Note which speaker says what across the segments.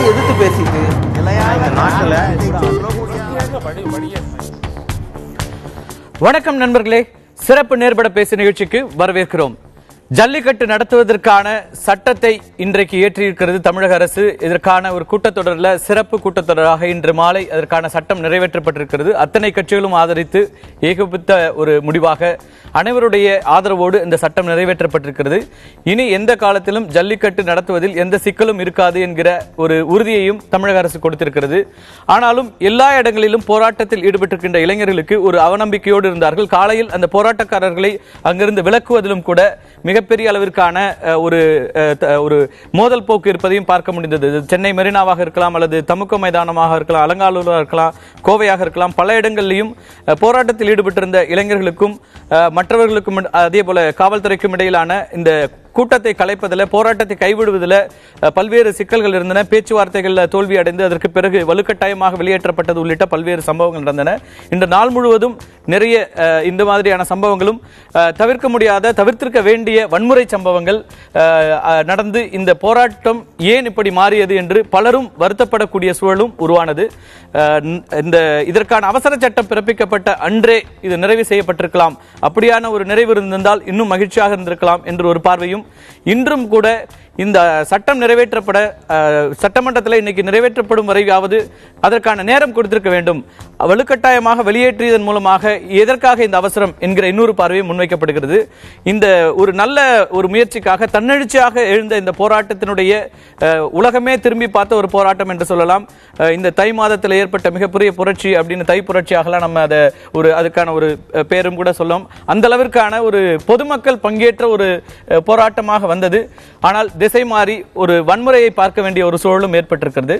Speaker 1: எதிர்த்து பேசிட்டு
Speaker 2: வணக்கம் நண்பர்களே, சிறப்பு நேர்பட பேசு நிகழ்ச்சிக்கு வரவேற்கிறோம். ஜல்லிக்கட்டு நடத்துவதற்கான சட்டத்தை இன்றைக்கு இயற்றியிருக்கிறது தமிழக அரசு. இதற்கான ஒரு கூட்டத்தொடரில் சிறப்பு கூட்டத்தொடராக இன்று மாலை அதற்கான சட்டம் நிறைவேற்றப்பட்டிருக்கிறது. அத்தனை கட்சிகளும் ஆதரித்து ஏகோபித்த ஒரு முடிவாக அனைவருடைய ஆதரவோடு இந்த சட்டம் நிறைவேற்றப்பட்டிருக்கிறது. இனி எந்த காலத்திலும் ஜல்லிக்கட்டு நடத்துவதில் எந்த சிக்கலும் இருக்காது என்கிற ஒரு உறுதியையும் தமிழக அரசு கொடுத்திருக்கிறது. ஆனாலும் எல்லா இடங்களிலும் போராட்டத்தில் ஈடுபட்டிருக்கின்ற இளைஞர்களுக்கு ஒரு அவநம்பிக்கையோடு இருந்தார்கள். காலையில் அந்த போராட்டக்காரர்களை அங்கிருந்து விலக்குவதிலும் கூட மிகப்பெரிய அளவிற்கான ஒரு மோதல் போக்கு இருப்பதையும் பார்க்க முடிந்தது. சென்னை மெரினாவாக இருக்கலாம், அல்லது தமுக்க மைதானமாக இருக்கலாம், அலங்காநல்லூராக இருக்கலாம், கோவையாக இருக்கலாம், பல இடங்களிலும் போராட்டத்தில் ஈடுபட்டிருந்த இளைஞர்களுக்கும் மற்றவர்களுக்கும் அதே போல காவல்துறைக்கும் இடையிலான இந்த கூட்டத்தை கலைப்பதில், போராட்டத்தை கைவிடுவதில் பல்வேறு சிக்கல்கள் இருந்தன. பேச்சுவார்த்தைகளில் தோல்வி அடைந்து அதற்கு பிறகு வலுக்கட்டாயமாக வெளியேற்றப்பட்டது உள்ளிட்ட பல்வேறு சம்பவங்கள் நடந்தன. இந்த நாள் முழுவதும் நிறைய இந்த மாதிரியான சம்பவங்களும் தவிர்த்திருக்க வேண்டிய வன்முறை சம்பவங்கள் நடந்து இந்த போராட்டம் ஏன் இப்படி மாறியது என்று பலரும் வருத்தப்படக்கூடிய சூழலும் உருவானது. இதற்கான அவசர சட்டம் பிறப்பிக்கப்பட்ட அன்றே இது நிறைவு செய்யப்பட்டிருக்கலாம், அப்படியான ஒரு நிறைவு இருந்திருந்தால் இன்னும் மகிழ்ச்சியாக இருந்திருக்கலாம் என்று ஒரு பார்வையும், இன்றும் கூட இந்த சட்டம் நிறைவேற்றப்பட சட்டமன்றத்தில் இன்னைக்கு நிறைவேற்றப்படும் வரையாவது அதற்கான நேரம் கொடுத்திருக்க வேண்டும். வலுக்கட்டாயமாக வெளியேற்றியதன் மூலமாக எதற்காக இந்த அவசரம் என்கிற இன்னொரு பார்வையும் முன்வைக்கப்படுகிறது. இந்த ஒரு நல்ல ஒரு முயற்சிக்காக தன்னெழுச்சியாக எழுந்த இந்த போராட்டத்தினுடைய உலகமே திரும்பி பார்த்த ஒரு போராட்டம் என்று சொல்லலாம். இந்த தை மாதத்தில் ஏற்பட்ட மிகப்பெரிய புரட்சி அப்படின்னு தை புரட்சியாகலாம் நம்ம அதுக்கான ஒரு பேரும் கூட சொல்லலாம். அந்த அளவிற்கான ஒரு பொதுமக்கள் பங்கேற்ற ஒரு போராட்டமாக வந்தது. ஆனால் திசை மாறி ஒரு வன்முறையை பார்க்க வேண்டிய ஒரு சூழலும் ஏற்பட்டிருக்கிறது.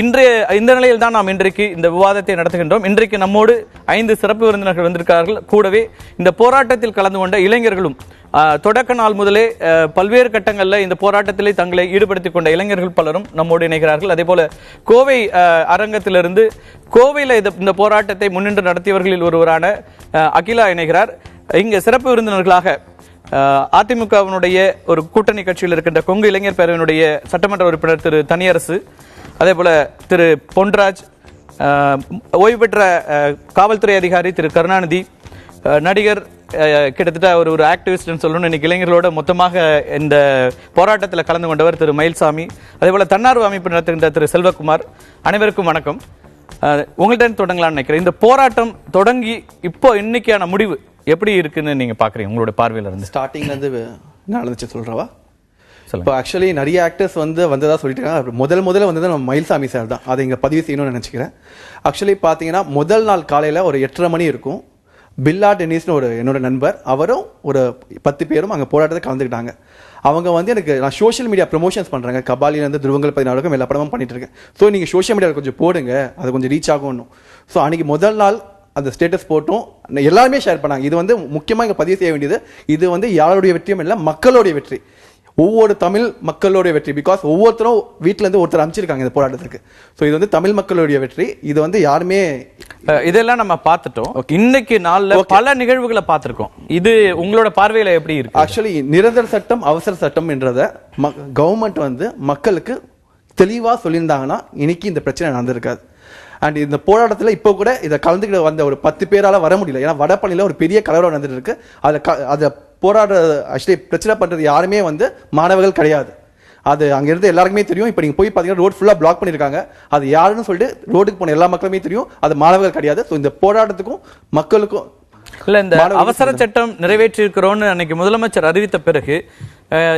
Speaker 2: இந்த நிலையில் தான் நாம் இன்றைக்கு இந்த விவாதத்தை நடத்துகின்றோம். இன்றைக்கு நம்மோடு 5 சிறப்பு விருந்தினர்கள் வந்திருக்கிறார்கள். கூடவே இந்த போராட்டத்தில் கலந்து கொண்ட இளைஞர்களும் தொடக்க நாள் முதலே பல்வேறு கட்டங்களில் இந்த போராட்டத்திலே தங்களை ஈடுபடுத்திக் கொண்ட இளைஞர்கள் பலரும் நம்மோடு இணைகிறார்கள். அதே போல கோவை அரங்கத்திலிருந்து கோவையில் இந்த போராட்டத்தை முன்னின்று நடத்தியவர்களில் ஒருவரான அகிலா இணைகிறார். இங்க சிறப்பு விருந்தினர்களாக அதிமுகவினுடைய ஒரு கூட்டணி கட்சியில் இருக்கின்ற கொங்கு இளைஞர் பேரவையினுடைய சட்டமன்ற உறுப்பினர் திரு தனியரசு, அதே போல திரு பொன்ராஜ், ஓய்வு பெற்ற காவல்துறை அதிகாரி திரு கருணாநிதி, நடிகர், கிட்டத்தட்ட ஒரு ஆக்டிவிஸ்ட் சொல்லணும், இன்னைக்கு இளைஞர்களோட மொத்தமாக இந்த போராட்டத்தில் கலந்து கொண்டவர் திரு மயில்சாமி, அதே போல தன்னார்வ அமைப்பு நடத்துகின்ற திரு செல்வகுமார். அனைவருக்கும் வணக்கம். உங்கள்கிட்ட தொடங்கலாம்னு நினைக்கிறேன். இந்த போராட்டம் தொடங்கி இப்போ இன்னைக்கான முடிவு எப்படி இருக்குன்னு நீங்க பாக்குறீங்க உங்களோட பார்வையில இருந்து?
Speaker 1: ஸ்டார்டிங்ல இருந்து நடந்துச்சு சொல்றவா? இப்போ ஆக்சுவலி நிறைய ஆக்டர்ஸ் வந்ததா சொல்லிட்டு முதல்ல வந்தது நம்ம மயில்சாமி சார் தான். அதை இங்க பதிவு செய்யணும்னு நினைச்சுக்கிறேன். ஆக்சுவலி பாத்தீங்கன்னா முதல் நாள் காலையில ஒரு 8:30 மணி இருக்கும். பில்லா டென்னிஸ்னு என்னோட நண்பர், அவரும் ஒரு 10 பேரும் அங்கே போராட்டத்தை கலந்துக்கிட்டாங்க. அவங்க எனக்கு நான் சோஷியல் மீடியா ப்ரொமோஷன்ஸ் பண்ணுறாங்க, கபாலிலேருந்து துருவங்கள் 14 எல்லா படமும் பண்ணிட்டு இருக்கேன். ஸோ நீங்கள் சோஷியல் மீடியாவில் கொஞ்சம் போடுங்க, அது கொஞ்சம் ரீச் ஆகணும். ஸோ அன்றைக்கி முதல் நாள் அந்த ஸ்டேட்டஸ் போட்டும் எல்லாருமே ஷேர் பண்ணாங்க. இது முக்கியமாக இங்கே பதிவு செய்ய வேண்டியது, இது யாருடைய வெற்றியும் இல்லை, மக்களுடைய வெற்றி, ஒவ்வொரு தமிழ் மக்களுடைய வெற்றி. பிகாஸ் ஒவ்வொருத்தரும் வீட்டில இருந்து ஒருத்தர் அமைச்சிருக்காங்க இந்த போராட்டத்துக்கு. ஸோ இது தமிழ் மக்களுடைய வெற்றி. இது யாருமே
Speaker 2: இதெல்லாம் நம்ம பார்த்துட்டோம். இன்னைக்கு நாள்ல பல நிகழ்வுகளை பார்த்திருக்கோம். இது உங்களோட பார்வையில எப்படி இருக்கு?
Speaker 1: ஆக்சுவலி நிரந்தர சட்டம் அவசர சட்டம் என்றத கவர்மெண்ட் மக்களுக்கு தெளிவா சொல்லியிருந்தாங்கன்னா இன்னைக்கு இந்த பிரச்சனை நடந்திருக்காது. அண்ட் இந்த போராட்டத்தில் இப்போ கூட இதை கலந்துக்கிட்டு வந்த ஒரு 10 பேரால வர முடியல. ஏன்னா வடபழனியில் ஒரு பெரிய கலவரம் நடந்துட்டு இருக்கு. அதை போராடுற ஆக்சுவலி பிரச்சனை பண்றது யாருமே மாணவர்கள் கிடையாது. அது அங்கிருந்து எல்லாருக்குமே தெரியும். இப்போ நீங்க போய் பார்த்தீங்கன்னா ரோட் ஃபுல்லாக பிளாக் பண்ணியிருக்காங்க. அது யாருன்னு சொல்லிட்டு ரோடுக்கு போன எல்லா மக்களுமே தெரியும், அது மாணவர்கள் கிடையாது. ஸோ இந்த போராட்டத்துக்கும் மக்களுக்கும்
Speaker 2: இல்ல, இந்த அவசர சட்டம் நிறைவேற்றி இருக்கிறோம்னு அன்னைக்கு முதலமைச்சர் அறிவித்த பிறகு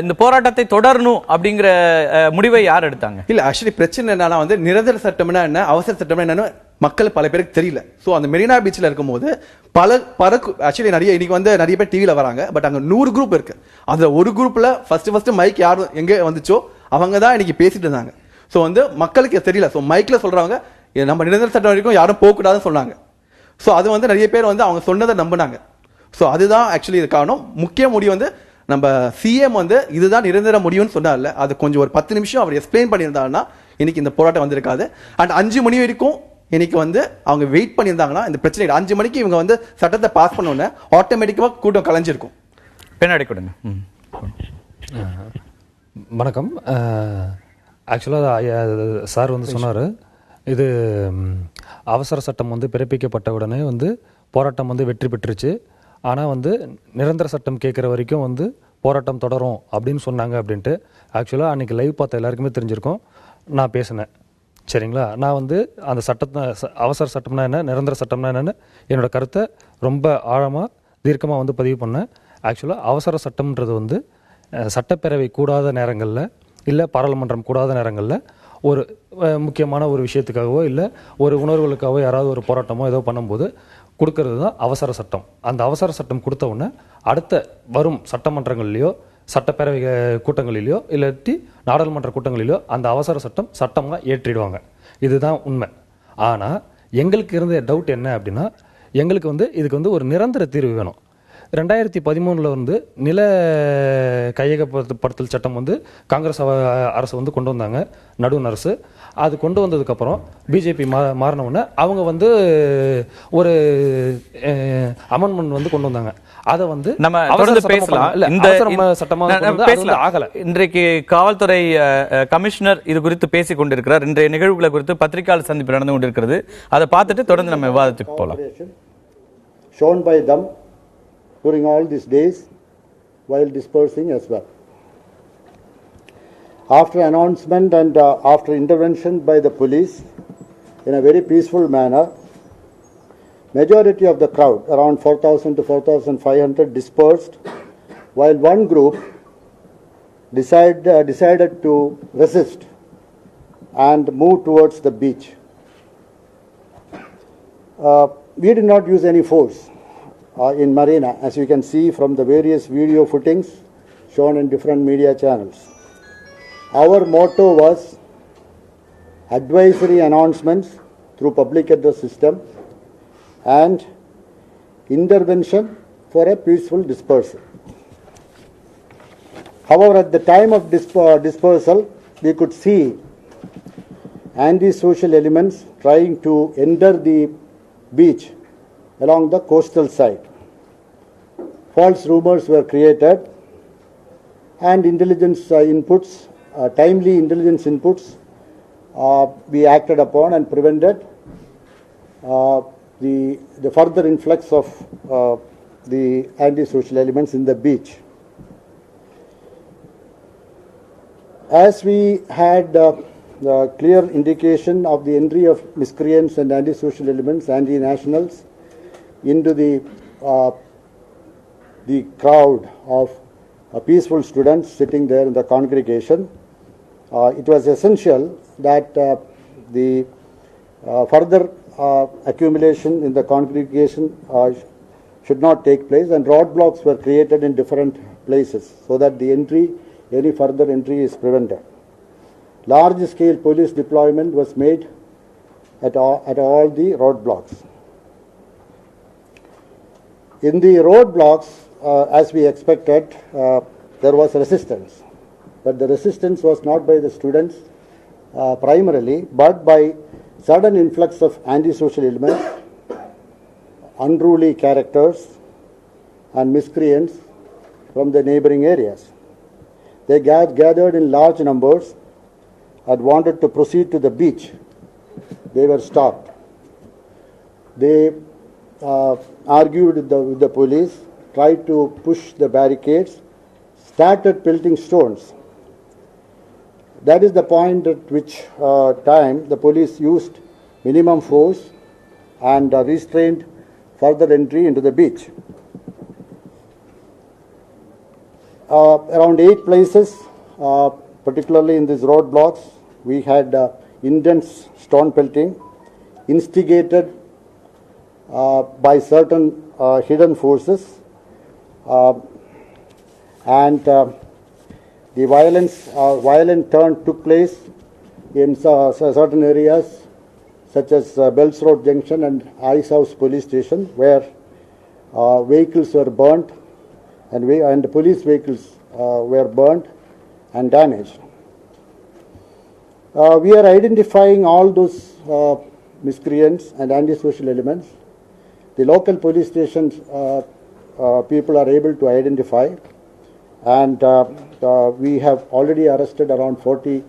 Speaker 2: இந்த போராட்டத்தை தொடரணும் அப்படிங்கிற முடிவை யார் எடுத்தாங்க?
Speaker 1: இல்ல, ஆக்சுவலி பிரச்சனை என்னன்னா நிரந்தர சட்டம்னா என்ன, அவசர சட்டம்னா என்னன்னு மக்கள் பல பேருக்கு தெரியல. ஸோ அந்த மெரினா பீச்சில் இருக்கும்போது ஆக்சுவலி இன்னைக்கு நிறைய பேர் டிவியில் வராங்க. பட் அங்கே 100 குரூப் இருக்கு. அந்த ஒரு குரூப்ல ஃபர்ஸ்ட் மைக் யார் எங்கே வந்துச்சோ அவங்க தான் இன்னைக்கு பேசிட்டு இருந்தாங்க. ஸோ மக்களுக்கு தெரியல. ஸோ மைக்ல சொல்றவங்க நம்ம நிரந்தர சட்டம் வரைக்கும் யாரும் போகக்கூடாதுன்னு சொன்னாங்க. ஸோ அது நிறைய பேர் அவங்க சொன்னதை நம்பினாங்க. ஸோ அதுதான் ஆக்சுவலி இது காரணம். முக்கிய முடிவு நம்ம சிஎம் இதுதான் நிரந்தர முடிவுன்னு சொன்னார்ல, அது கொஞ்சம் ஒரு 10 நிமிஷம் அவர் எக்ஸ்பிளைன் பண்ணியிருந்தாங்கன்னா இன்னைக்கு இந்த போராட்டம் வந்திருக்காது. அண்ட் 5 மணி வரைக்கும் இன்னைக்கு அவங்க வெயிட் பண்ணியிருந்தாங்கன்னா இந்த பிரச்சனை 5 மணிக்கு இவங்க சட்டத்தை பாஸ் பண்ண உடனே ஆட்டோமேட்டிக்கா கூட்டம் கலைஞ்சிருக்கும்.
Speaker 2: பின்னாடி கொடுங்க.
Speaker 3: வணக்கம். ஆக்சுவலாக சார் வந்து சொன்னார், இது அவசர சட்டம் வந்து பிறப்பிக்கப்பட்ட உடனே வந்து போராட்டம் வந்து வெற்றி பெற்றுச்சு. ஆனால் வந்து நிரந்தர சட்டம் கேட்குற வரைக்கும் வந்து போராட்டம் தொடரும் அப்படின்னு சொன்னாங்க அப்படின்ட்டு. ஆக்சுவலாக அன்றைக்கி லைவ் பார்த்த எல்லாருக்குமே தெரிஞ்சிருக்கும், நான் பேசினேன். சரிங்களா? நான் வந்து அந்த சட்டத்தை அவசர சட்டம்னா என்ன, நிரந்தர சட்டம்னா என்னென்னு என்னோடய கருத்தை ரொம்ப ஆழமாக தீர்க்கமாக வந்து பதிவு பண்ணேன். ஆக்சுவலாக அவசர சட்டம்ன்றது வந்து சட்டப்பேரவை கூடாத நேரங்களில், இல்லை பாராளுமன்றம் கூடாத நேரங்களில் ஒரு முக்கியமான ஒரு விஷயத்துக்காகவோ இல்லை ஒரு உணர்வுகளுக்காகவோ யாராவது ஒரு போராட்டமோ ஏதோ பண்ணும்போது கொடுக்கறது தான் அவசர சட்டம். அந்த அவசர சட்டம் கொடுத்த உடனே அடுத்த வரும் சட்டமன்றங்கள்லையோ சட்டப்பேரவை கூட்டங்களிலையோ இல்லாட்டி நாடாளுமன்ற கூட்டங்களிலோ அந்த அவசர சட்டம் சட்டமாக ஏற்றிடுவாங்க. இதுதான் உண்மை. ஆனால் எங்களுக்கு இருந்த டவுட் என்ன அப்படின்னா, எங்களுக்கு வந்து இதுக்கு வந்து ஒரு நிரந்தர தீர்வு வேணும். 2013 வந்து நில கையகப்படுத்தல் சட்டம் வந்து காங்கிரஸ் அரசு வந்து கொண்டு வந்தாங்க, நடுவண் அரசு. அது கொண்டு வந்ததுக்கப்புறம் பிஜேபி மாறினவுடனே அவங்க வந்து ஒரு அமெண்ட்மெண்ட் வந்து கொண்டு வந்தாங்க. அதை வந்து
Speaker 2: நம்ம தொடர்ந்து பேசலாம்.
Speaker 3: ஆகல.
Speaker 2: இன்றைக்கு காவல்துறை கமிஷனர் இது குறித்து பேசிக் கொண்டிருக்கிறார். இன்றைய நிகழ்வுகளை குறித்து பத்திரிகையாளர் சந்திப்பு நடந்து கொண்டிருக்கிறது. அதை பார்த்துட்டு தொடர்ந்து நம்ம விவாதத்துக்கு போகலாம்.
Speaker 4: shown by them during all these days while dispersing as well. After announcement and after intervention by the police in a very peaceful manner, majority of the crowd, around 4,000 to 4,500, dispersed, while one group decided to resist and move towards the beach. We did not use any force in Marina, as you can see from the various video footings shown in different media channels. Our motto was advisory announcements through public address system and intervention for a peaceful dispersal. However, at the time of dispersal, we could see anti-social elements trying to enter the beach along the coastal side. False rumors were created and intelligence inputs, timely intelligence inputs, we acted upon and prevented the further influx of the anti-social elements in the beach. As we had the clear indication of the entry of miscreants and anti-social elements, anti-nationals, into the crowd of peaceful students sitting there in the congregation, it was essential that the further accumulation in the congregation should not take place, and roadblocks were created in different places so that any further entry is prevented. Large-scale police deployment was made at all the roadblocks. In the roadblocks, as we expected, there was resistance. But the resistance was not by the students primarily, but by sudden influx of anti-social elements, unruly characters, and miscreants from the neighboring areas. They gathered in large numbers and wanted to proceed to the beach. They were stopped. They argued with the police, tried to push the barricades, started pelting stones. That is the point at which time the police used minimum force and restrained further entry into the beach. Around 8 places, particularly in these roadblocks, we had intense stone pelting instigated by certain hidden forces, and the violent turn took place in certain areas such as Bells Road Junction and Ice House Police Station, where vehicles were burnt and police vehicles were burnt and damaged. We are identifying all those miscreants and anti-social elements. The local police stations people are able to identify, and we have already arrested around 40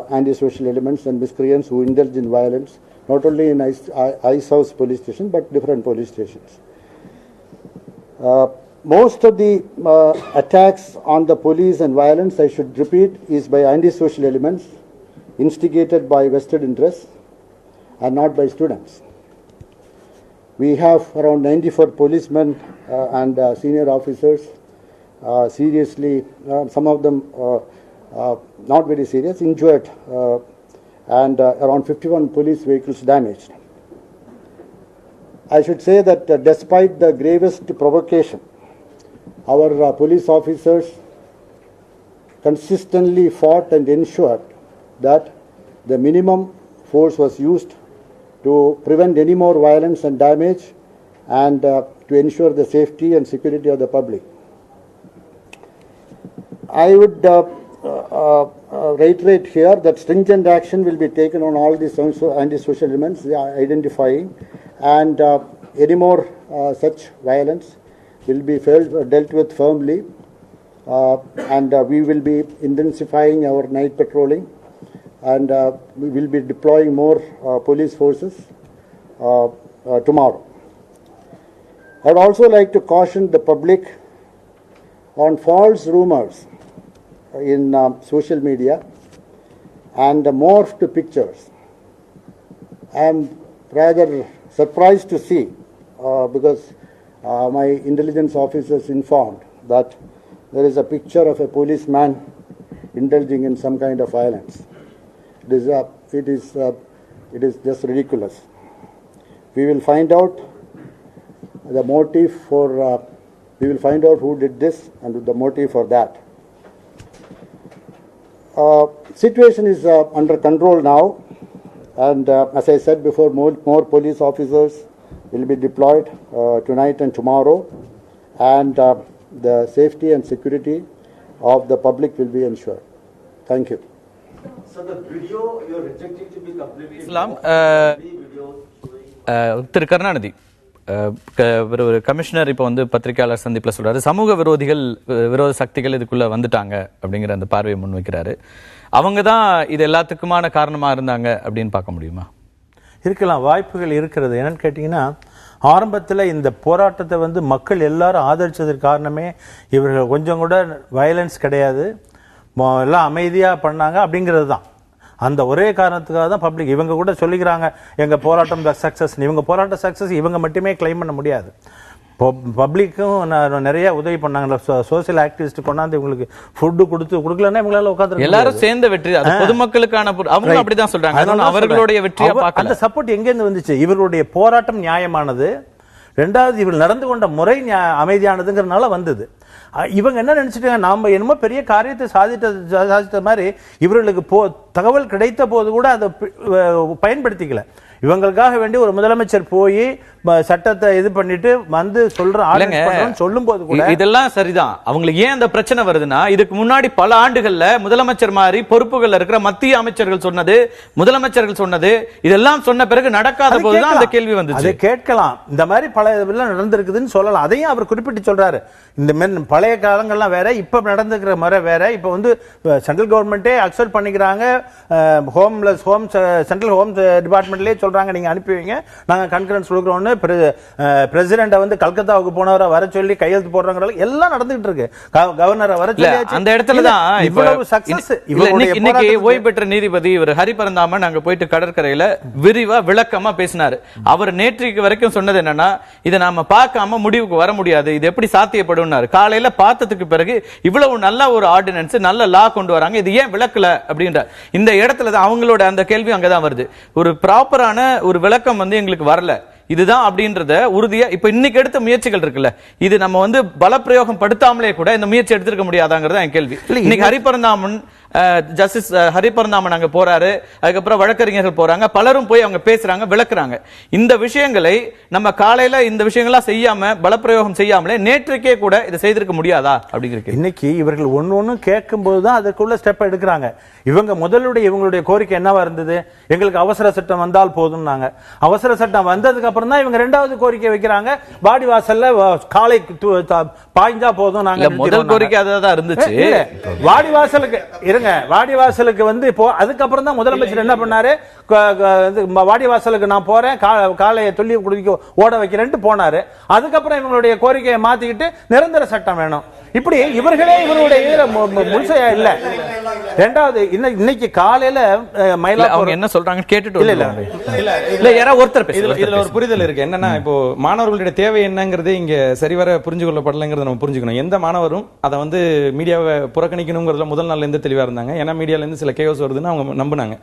Speaker 4: antisocial elements and miscreants who indulge in violence, not only in Ice House police station but different police stations. Most of the attacks on the police and violence, I should repeat, is by antisocial elements instigated by vested interests and not by students. We have around 94 policemen and senior officers seriously, some of them not very serious, injured, and around 51 police vehicles damaged. I should say that despite the gravest provocation, our police officers consistently fought and ensured that the minimum force was used to prevent any more violence and damage and to ensure the safety and security of the public. I would reiterate here that stringent action will be taken on all these antisocial elements, identifying, and any more such violence will be dealt with firmly, and we will be intensifying our night patrolling, and we will be deploying more police forces tomorrow. I would also like to caution the public on false rumors in social media and morphed pictures. I am rather surprised to see, because my intelligence officers informed that there is a picture of a policeman indulging in some kind of violence. It is just ridiculous. We will find out the motive for. We will find out who did this and the motive for that. Situation is under control now, and as I said before, more police officers will be deployed tonight and tomorrow, and the safety and security of the public will be ensured. Thank you.
Speaker 5: So the video you are rejecting to be completely
Speaker 2: இஸ்லாம் திரு கருணாநிதி ஒரு commissioner இப்போ வந்து பத்திரிகையாளர் சந்திப்புல சொல்றாரு, சமூக விரோத சக்திகள் இதுக்குள்ள வந்துட்டாங்க அப்படிங்கிற அந்த பார்வையை முன்வைக்கிறாரு. அவங்க தான் இது எல்லாத்துக்குமான காரணமா இருந்தாங்க அப்படின்னு பார்க்க முடியுமா?
Speaker 6: இருக்கலாம், வாய்ப்புகள் இருக்கிறது. என்னன்னு கேட்டீங்கன்னா, ஆரம்பத்தில் இந்த போராட்டத்தை வந்து மக்கள் எல்லாரும் ஆதரிச்சதற்கு காரணமே இவர்கள் கொஞ்சம் கூட வயலன்ஸ் கிடையாது, எல்லாம் அமைதியாக பண்ணாங்க அப்படிங்கிறது தான். அந்த ஒரே காரணத்துக்காக தான் பப்ளிக் இவங்க கூட சொல்லிக்கிறாங்க எங்கள் போராட்டம் சக்ஸஸ். இவங்க போராட்டம் சக்ஸஸ் இவங்க மட்டுமே கிளைம் பண்ண முடியாது. பப்ளிக்கும் நிறைய உதவி பண்ணாங்க. சோசியல் ஆக்டிவிஸ்ட் கொண்டாந்து இவங்களுக்கு ஃபுட்டு கொடுக்கலன்னா இவங்களால உட்காந்து
Speaker 2: எல்லாரும் சேர்ந்த வெற்றி, பொதுமக்களுக்கான அவங்க அப்படிதான் சொல்றாங்க. அவர்களுடைய வெற்றியா பார்க்கல. அந்த
Speaker 6: சப்போர்ட் எங்கேருந்து வந்துச்சு? இவர்களுடைய போராட்டம் நியாயமானது, ரெண்டாவது இவர்கள் நடந்து கொண்ட முறை அமைதியானதுங்கிறதுனால வந்தது. இவங்க என்ன நினைச்சிட்டாங்க, நாம என்னமோ பெரிய காரியத்தை சாதித்த மாதிரி இவர்களுக்கு தகவல் கிடைத்த போது கூட அதை பயன்படுத்திக்கல. இவங்களுக்காக வேண்டி ஒரு முதலமைச்சர் போய் சட்டத்தை இது பண்ணிட்டு வந்து சொல்லும் போது கூட
Speaker 2: இதெல்லாம் சரிதான். அவங்களுக்கு ஏன் அந்த பிரச்சனை வருதுன்னா, இதுக்கு முன்னாடி பல ஆண்டுகள்ல முதலமைச்சர் மாதிரி பொறுப்புகள் இருக்கிற மத்திய அமைச்சர்கள் சொன்னது, முதலமைச்சர்கள் சொன்னது, இதெல்லாம் சொன்ன பிறகு நடக்காத போதுதான் அந்த கேள்வி வந்து.
Speaker 6: அதை கேட்கலாம், இந்த மாதிரி பல இதெல்லாம் நடந்திருக்குதுன்னு சொல்லலாம். அதையும் அவர் குறிப்பிட்டு சொல்றாரு. இந்த மாதிரி பழைய காலங்கள்லாம் வேற, இப்ப நடந்துக்கிற முறை வேற. இப்ப வந்து சென்ட்ரல் கவர்மெண்டே அக்செப்ட் பண்ணிக்கிறாங்க, சென்ட்ரல் ஹோம் டிபார்ட்மெண்ட்லயே சொல்றாங்க நீங்க அனுப்பி வைங்க, நாங்க கன்கரன்ஸ் கொடுக்குறோம்னு. பிரசிடென்ட் வந்து கல்கத்தாவுக்கு போனவரை வர சொல்லி கையெழுத்து போடுறாங்க. எல்லாம் நடந்துகிட்டு இருக்கு. கவர்னரை வர சொல்லி
Speaker 2: அந்த இடத்துல தான் இவ்வளவு சக்சஸ். இன்னைக்கு ஓய்வு பெற்ற நீதிபதி இவர் ஹரிபரந்தாமன் அங்க போயிட்டு கடற்கரையில விரிவா விளக்கமா பேசினாரு. அவர் நேற்றைக்கு வரைக்கும் சொன்னது என்னன்னா, இதை நாம பார்க்காம முடிவுக்கு வர முடியாது, இது எப்படி சாத்தியப்படும். காலையில பார்த்ததுக்கு பிறகு இவ்வளவு நல்ல ஒரு ஆர்டினன்ஸ், நல்ல லா கொண்டு வராங்க, இது ஏன் விளக்கல அப்படின்ற இந்த இடத்துல தான் அவங்களோட அந்த கேள்வி அங்கதான் வருது. ஒரு ப்ராப்பரான ஒரு விளக்கம் வந்து எங்களுக்கு வரல, இதுதான் அப்படின்றத உறுதியா இப்ப இன்னைக்கு எடுத்த முயற்சிகள் இருக்குல்ல, இது நம்ம வந்து பலப்பிரயோகம் படுத்தாமலே கூட இந்த முயற்சி எடுத்திருக்க முடியாதாங்கிறது என் கேள்வி. இன்னைக்கு ஹரிபரந்தாமன் ஜஸ்டிஸ் ஹரிபரந்தாமன் அங்க போறாரு, அதுக்கப்புறம் வழக்கறிஞர்கள் போறாங்க, பலரும் போய் அவங்க பேசுறாங்க, விளக்குறாங்க. இந்த விஷயங்களை நம்ம காலையில இந்த விஷயங்கள்லாம் செய்யாம, பலப்பிரயோகம் செய்யாமலே நேற்றுக்கே கூட இதை செய்திருக்க முடியாதா அப்படிங்கிறது.
Speaker 6: இன்னைக்கு இவர்கள் ஒன்னு கேட்கும் போதுதான் அதுக்குள்ள ஸ்டெப் எடுக்கிறாங்க. இவங்க இவங்களுடைய கோரிக்கை என்னவா இருந்தது? எங்களுக்கு அவசர சட்டம் வந்தால் போதும். அவசர சட்டம் வந்ததுக்கு அப்புறம் தான் இவங்க ரெண்டாவது கோரிக்கை வைக்கிறாங்க. வாடிவாசல்ல காலை பாய்ஞ்சா போதும் நாங்க
Speaker 2: முதல் கோரிக்கை அதான் இருந்துச்சு.
Speaker 6: வாடிவாசலுக்கு இருங்க, வாடிவாசலுக்கு வந்து இப்போ அதுக்கப்புறம் தான் முதலமைச்சர் என்ன பண்ணாரு, வாடிவாசலுக்கு நான் போறேன் காலையை துள்ளி குடிக்க ஓட வைக்கிறேன்ட்டு போனாரு. அதுக்கப்புறம் இவங்களுடைய கோரிக்கையை மாத்திக்கிட்டு நிரந்தர சட்டம் வேணும். இப்படி இவர்களே இவருடைய முழுசையா இல்ல. ரெண்டாவது இன்னைக்கு காலையில
Speaker 2: அவங்க என்ன சொல்றாங்க கேட்டுட்டு
Speaker 7: இல்ல யாராவது ஒருத்தர் இதுல ஒரு புரிதல் இருக்கு. என்னன்னா இப்போ மாணவர்களுடைய தேவை என்னங்கிறது இங்க சரிவர புரிஞ்சு கொள்ளப்படலைங்கிறத நம்ம புரிஞ்சுக்கணும். எந்த மாணவரும் அதை வந்து மீடியாவை புறக்கணிக்கணுங்கிறதுல முதல் நாள்ல இருந்து தெளிவா இருந்தாங்க. ஏன்னா மீடியால இருந்து சில கேஸ் வருதுன்னு அவங்க நம்பினாங்க.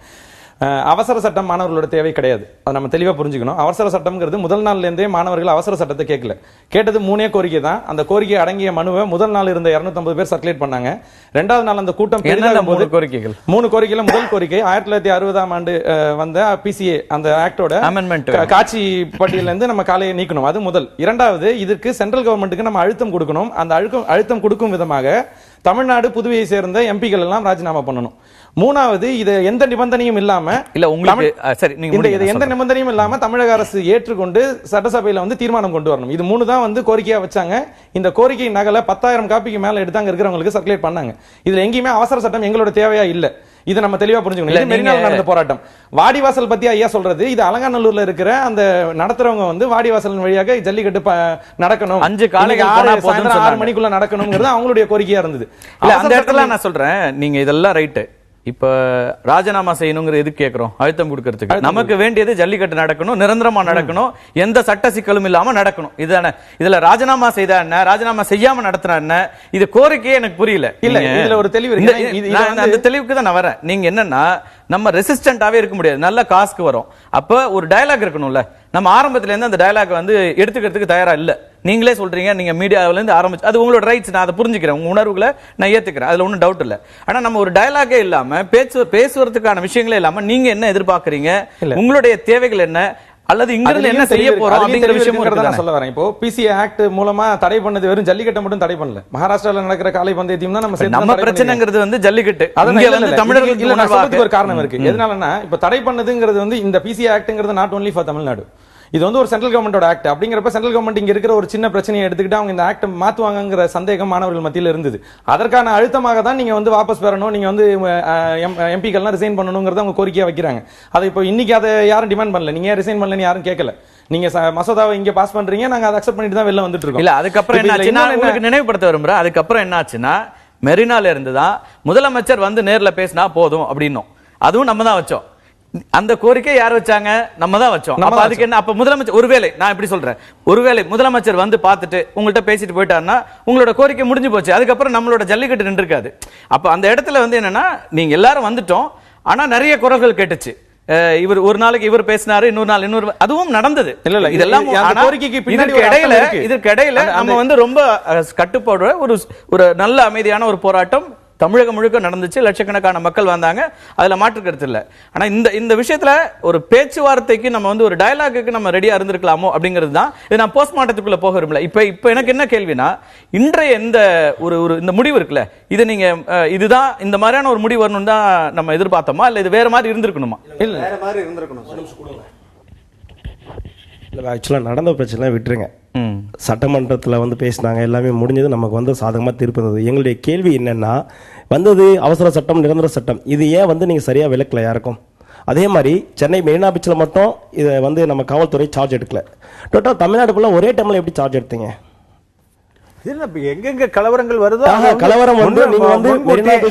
Speaker 7: அவசர சட்டம் மாணவர்களோட தேவை கிடையாது, அதை நம்ம தெளிவா புரிஞ்சுக்கணும். அவசர சட்டம்ங்கிறது முதல் நாள்ல இருந்தே மாணவர்கள் அவசர சட்டத்தை கேட்கல. கேட்டது 3 கோரிக்கை தான். அந்த கோரிக்கை அடங்கிய மனுவை முதல் நாள் இருந்த 250 பேர் சர்க்குலேட் பண்ணாங்க. ரெண்டாவது நாள் அந்த கூட்டம்
Speaker 2: 3 கோரிக்கைகள்.
Speaker 7: 3 கோரிக்கையில முதல் கோரிக்கை 1960ஆம் ஆண்டு வந்த பிசிஏ அந்த ஆக்டோட
Speaker 2: அமெண்ட்மென்ட்
Speaker 7: காட்சி பட்டியல இருந்து நம்ம காலையை நீக்கணும். அது முதல். இரண்டாவது, இதற்கு சென்ட்ரல் கவர்மெண்ட்டுக்கு நம்ம அழுத்தம் கொடுக்கணும். அந்த அழுத்தம் கொடுக்கும் விதமாக தமிழ்நாடு புதுவையை சேர்ந்த எம்பிக்கள் எல்லாம் ராஜினாமா பண்ணணும். மூணாவது, இது எந்த நிபந்தனையும் இல்லாம
Speaker 2: இல்ல உங்களுக்கு சரி நீங்க
Speaker 7: எந்த நிபந்தனையும் இல்லாம தமிழக அரசு ஏற்றுக்கொண்டு சட்டசபையில வந்து தீர்மானம் கொண்டு வரணும். இது 3 தான் வந்து கோரிக்கையா வச்சாங்க. இந்த கோரிக்கை நகலை 10,000 காப்பிக்கு மேல எடுத்தாங்க இருக்கிறவங்களுக்கு சர்க்குலேட் பண்ணாங்க. இதுல எங்கேயுமே அவசர சட்டம் எங்களோட தேவையா இல்ல. இதை நம்ம தெளிவா புரிஞ்சுக்கணும். இது மெரினால நடந்த போராட்டம். வாடிவாசல் பத்தி ஐயா சொல்றது, இது அலங்காநல்லூர்ல இருக்கிற அந்த நடத்துறவங்க வந்து வாடிவாசல் வழியாக ஜல்லிக்கட்டு நடக்கணும், 6 மணிக்குள்ள நடக்கணும்ங்கிறது அவங்களுடைய கோரிக்கையா இருந்தது.
Speaker 2: அந்த இடத்துல நான் சொல்றேன், நீங்க இதெல்லாம் ரைட்டு. இப்ப ராஜினாமா செய்யணுங்கிற எதுக்கு கேட்கிறோம்? அழுத்தம் கொடுக்கறதுக்கு. நமக்கு வேண்டியது ஜல்லிக்கட்டு நடக்கணும், நிரந்தரமா நடக்கணும், எந்த சட்ட சிக்கலும் இல்லாம நடக்கணும். இதுதானே. இதுல ராஜினாமா செய்தா என்ன, ராஜினாமா செய்யாம நடத்துறா என்ன, இது கோரிக்கையே எனக்கு புரியல.
Speaker 7: இல்ல இதுல ஒரு தெளிவு இருக்கு.
Speaker 2: அந்த தெளிவுக்கு தான் நான் வரேன். நீங்க என்னன்னா, நம்ம ரெசிஸ்டன்டாவே இருக்க முடியாது, நல்ல காசுக்கு வரும். அப்ப ஒரு டயலாக் இருக்கணும்ல. நம்ம ஆரம்பத்துல இருந்து அந்த டயலாக் வந்து எடுத்துக்கிறதுக்கு தயாரா இல்ல. நீங்களே சொல்றீங்க, நீங்க மீடியாவில இருந்து ஆரம்பிச்சு, அது உங்களோட ரைட்ஸ், நான் அதை புரிஞ்சுக்கிறேன், உங்க உணர்வுகளை நான் ஏத்துக்கிறேன், அதுல ஒன்றும் டவுட் இல்ல. ஆனா நம்ம ஒரு டயலாகே இல்லாம பேசுவதற்கான விஷயங்களே இல்லாம நீங்க என்ன எதிர்பார்க்கறீங்க, உங்களுடைய தேவைகள் என்ன, அல்லது இங்கிருந்து என்ன செய்ய போறோம் அப்படிங்கிற விஷயம்
Speaker 7: நான் சொல்ல வரேன். இப்போ பிசிஏ ஆக்ட் மூலமா தடை பண்ணது வெறும் ஜல்லிக்கட்டை மட்டும் தடை பண்ணல. மகாராஷ்டிரால நடக்கிற காலை பந்தயத்தையும் தான் நம்ம
Speaker 2: பிரச்சனைங்கிறது வந்து ஜல்லிக்கட்டு.
Speaker 7: இங்க வந்து தமிழர்களுக்கு ஒரு காரணம் இருக்கு. எதனாலன்னா, இப்ப தடை பண்ணதுங்கிறது வந்து இந்த பிசிஏ ஆக்ட்ங்கிறது நாட் ஒன்லி ஃபார் தமிழ்நாடு. இது வந்து ஒரு சென்ட்ரல் கவர்மெண்டோட ஆக்ட். அப்படிங்கிறப்ப சென்ட்ரல் கவர்மெண்ட் இங்க இருக்கிற ஒரு சின்ன பிரச்சனையை எடுத்துக்கிட்டு அவங்க இந்த ஆக்ட் மாத்துவாங்கங்கிற சந்தேகம் மாணவர்கள் மத்தியில் இருந்தது. அதற்கான அழுத்தமாக தான் நீங்க வந்து வாபஸ் பெறணும், நீங்க வந்து எம்பிக்கள்லாம் ரிசைன் பண்ணணுங்கிறத அவங்க கோரிக்கையா வைக்கிறாங்க. அதை இப்போ இன்னைக்கு அதை யாரும் டிமாண்ட் பண்ணல. நீங்க ரிசைன் பண்ணலன்னு யாரும் கேட்கல. நீங்க மசோதாவை இங்க பாஸ் பண்றீங்க, நாங்க அதை அக்செப்ட் பண்ணிட்டு தான் வெளில வந்துட்டு இருக்கோம்.
Speaker 2: இல்ல அதுக்கப்புறம் என்ன ஆச்சுன்னா, உங்களுக்கு நினைவுபடுத்த விரும்புறேன், அதுக்கப்புறம் என்ன ஆச்சுன்னா, மெரினால இருந்து தான் முதலமைச்சர் வந்து நேர்ல பேசினா போதும் அப்படின்னும், அதுவும் நம்ம தான் வச்சோம். அந்த கோரிக்கை யார் வச்சாங்க? நம்ம தான் வச்சோம். அப்ப அதுக்கு என்ன? அப்ப முதலமைச்சர் ஒருவேளை, நான் இப்படி சொல்றேன், ஒருவேளை முதலமைச்சர் வந்து பார்த்துட்டு உங்கள்கிட்ட பேசிட்டு போயிட்டாருன்னா உங்களோட கோரிக்கை முடிஞ்சு போச்சு. அதுக்கப்புறம் நம்மளோட ஜல்லிக்கட்டு நின்று இருக்காது. அப்ப அந்த இடத்துல வந்து என்னன்னா, நீங்க எல்லாரும் வந்துட்டோம், ஆனா நிறைய குரல்கள் கேட்டுச்சு. இவர் ஒரு நாளைக்கு இவர் பேசினாரு, இன்னொரு நாள் இன்னொரு, அதுவும் நடந்தது. இல்ல இதெல்லாம் இதற்கு இடையில நம்ம வந்து ரொம்ப கட்டுப்பாடு, ஒரு நல்ல அமைதியான ஒரு போராட்டம் தமிழகம் முழுக்க நடந்துச்சு. லட்சக்கணக்கான மக்கள் வந்தாங்க, அதுல மாற்று கருத்து இல்ல. ஆனா இந்த விஷயத்துல ஒரு பேச்சுவார்த்தைக்கு நம்ம வந்து ஒரு டயலாக்கு நம்ம ரெடியா இருந்திருக்கலாமோ அப்படிங்கிறது தான். இது நான் போஸ்ட்மார்ட்டத்துக்குள்ள போக விரும்பல. இப்ப எனக்கு என்ன கேள்வினா, இன்றைய இந்த முடிவு இருக்குல்ல, இது நீங்க இதுதான் இந்த மாதிரியான ஒரு முடிவு வரணும் தான் நம்ம எதிர்பார்த்தோமா, இல்ல இது வேற மாதிரி இருந்திருக்கணுமா?
Speaker 5: இல்ல வேற மாதிரி இருந்திருக்கணும்.
Speaker 8: ஆக்சுவலாக நடந்த பிரச்சனை விட்டுருங்க. சட்டமன்றத்தில் வந்து பேசினாங்க, எல்லாமே முடிஞ்சது, நமக்கு வந்து சாதகமாக தீர்ப்பு இருந்தது. எங்களுடைய கேள்வி என்னென்னா, வந்தது அவசர சட்டம், நிரந்தர சட்டம், இது ஏன் வந்து நீங்கள் சரியாக விளக்கல யாருக்கும்? அதே மாதிரி சென்னை மெரினா பீச்சில் மட்டும் இதை வந்து நம்ம காவல்துறை சார்ஜ் எடுக்கல. டோட்டல் தமிழ்நாடுக்குள்ளே ஒரே டைமில் எப்படி சார்ஜ் எடுத்தீங்க?
Speaker 6: எங்கெங்க கலவரங்கள் வருதோ,
Speaker 8: கலவரம் வந்து நீங்க வந்து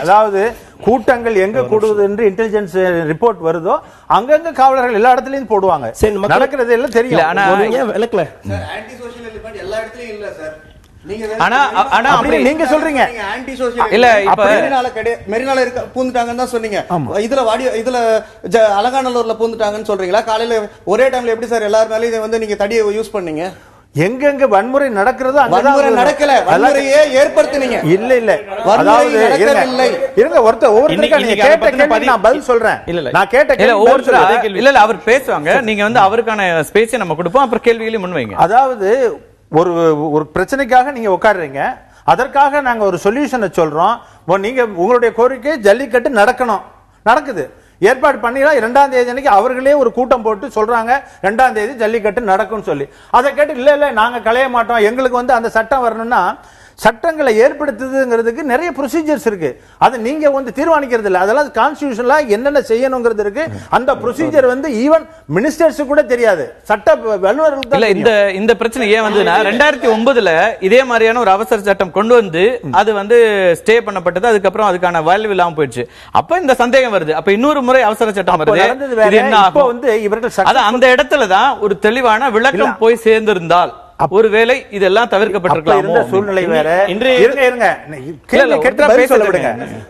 Speaker 6: அதாவது கூட்டங்கள் எங்க கூடுவது என்று இன்டெலிஜென்ஸ் ரிப்போர்ட் வருதோ அங்கங்க காவலர்கள் எல்லா இடத்துலயும் போடுவாங்க. நடக்கிறது எல்லாம் தெரியும்.
Speaker 8: ஆனா விளக்கல
Speaker 5: ஆன்டி சோஷியல் எலிமெண்ட் எல்லா இடத்துலயும் இல்ல சார்.
Speaker 6: நீங்க சொல்றீங்க
Speaker 5: ஆன்டி சோஷியல்
Speaker 2: இல்ல. இப்ப
Speaker 5: மெரினால இருக்க பூந்துட்டாங்கன்னு தான் சொன்னீங்க. இதுல அலங்காநல்லூர்ல பூந்துட்டாங்கன்னு சொல்றீங்களா? காலையில ஒரே டைம்ல எப்படி சார் எல்லார் மேலயும் வந்து நீங்க தடியை யூஸ் பண்ணீங்க?
Speaker 6: எங்கெங்க வன்முறை நடக்கிறதோ
Speaker 5: வன்முறை நடக்கல, வன்முறையே ஏற்படுத்துனீங்க.
Speaker 6: இல்ல அதாவது இருங்க, ஒவ்வொருத்தருக்கு நீங்க கேட்ட கேள்வி நான் பதில் சொல்றேன். நான் கேட்ட கேள்வி
Speaker 2: இல்ல அவர் பேசுவாங்க, நீங்க வந்து அவருக்கான ஸ்பேஸை நம்ம கொடுப்போம், அப்புறம் கேள்விகளையும் முன்வைங்க.
Speaker 6: அதாவது ஒரு பிரச்சனைக்காக நீங்க உட்காருறீங்க, அதற்காக நாங்க ஒரு சொல்யூஷனை சொல்றோம். நீங்க உங்களுடைய கோரிக்கை ஜல்லிக்கட்டு நடக்கணும், நடக்குது. ஏற்பாடு பண்ணிடலாம். 2ஆம் தேதி அன்னைக்கு அவர்களே ஒரு கூட்டம் போட்டு சொல்றாங்க 2ஆம் தேதி ஜல்லிக்கட்டு நடக்கும்னு சொல்லி. அதை கேட்டு இல்ல நாங்க களைய மாட்டோம், எங்களுக்கு வந்து அந்த சட்டம் வரணும்னா, சட்டங்களை ஏற்படுத்துதுங்கிறதுக்கு நிறைய ப்ரொசீஜர்ஸ் இருக்கு. அது நீங்க வந்து தீர்மானிக்கிறது இல்லை. அதெல்லாம் கான்ஸ்டிடியூஷன்ல என்னென்ன செய்யணுங்கிறது இருக்கு. அந்த ப்ரொசீஜர் வந்து ஈவன் மினிஸ்டர்ஸ் கூட தெரியாது, சட்ட வல்லுநர்களுக்கு
Speaker 2: இல்ல. இந்த பிரச்சனை ஏன் வந்ததுன்னா 2009 இதே மாதிரியான ஒரு அவசர சட்டம் கொண்டு வந்து அது வந்து ஸ்டே பண்ணப்பட்டது. அதுக்கப்புறம் அதுக்கான வேல்யூ இல்லாம போயிடுச்சு. அப்ப இந்த சந்தேகம் வருது, அப்ப இன்னொரு முறை அவசர சட்டம் வருது, இது என்ன ஆகும்?
Speaker 6: வந்து இவர்கள்
Speaker 2: அந்த இடத்துல தான் ஒரு தெளிவான விளக்கம் போய் சேர்ந்திருந்தால் ஒருவேளை இதெல்லாம் தவிர்க்கப்பட்டிருக்கலாம்.
Speaker 6: சூழ்நிலை வேற,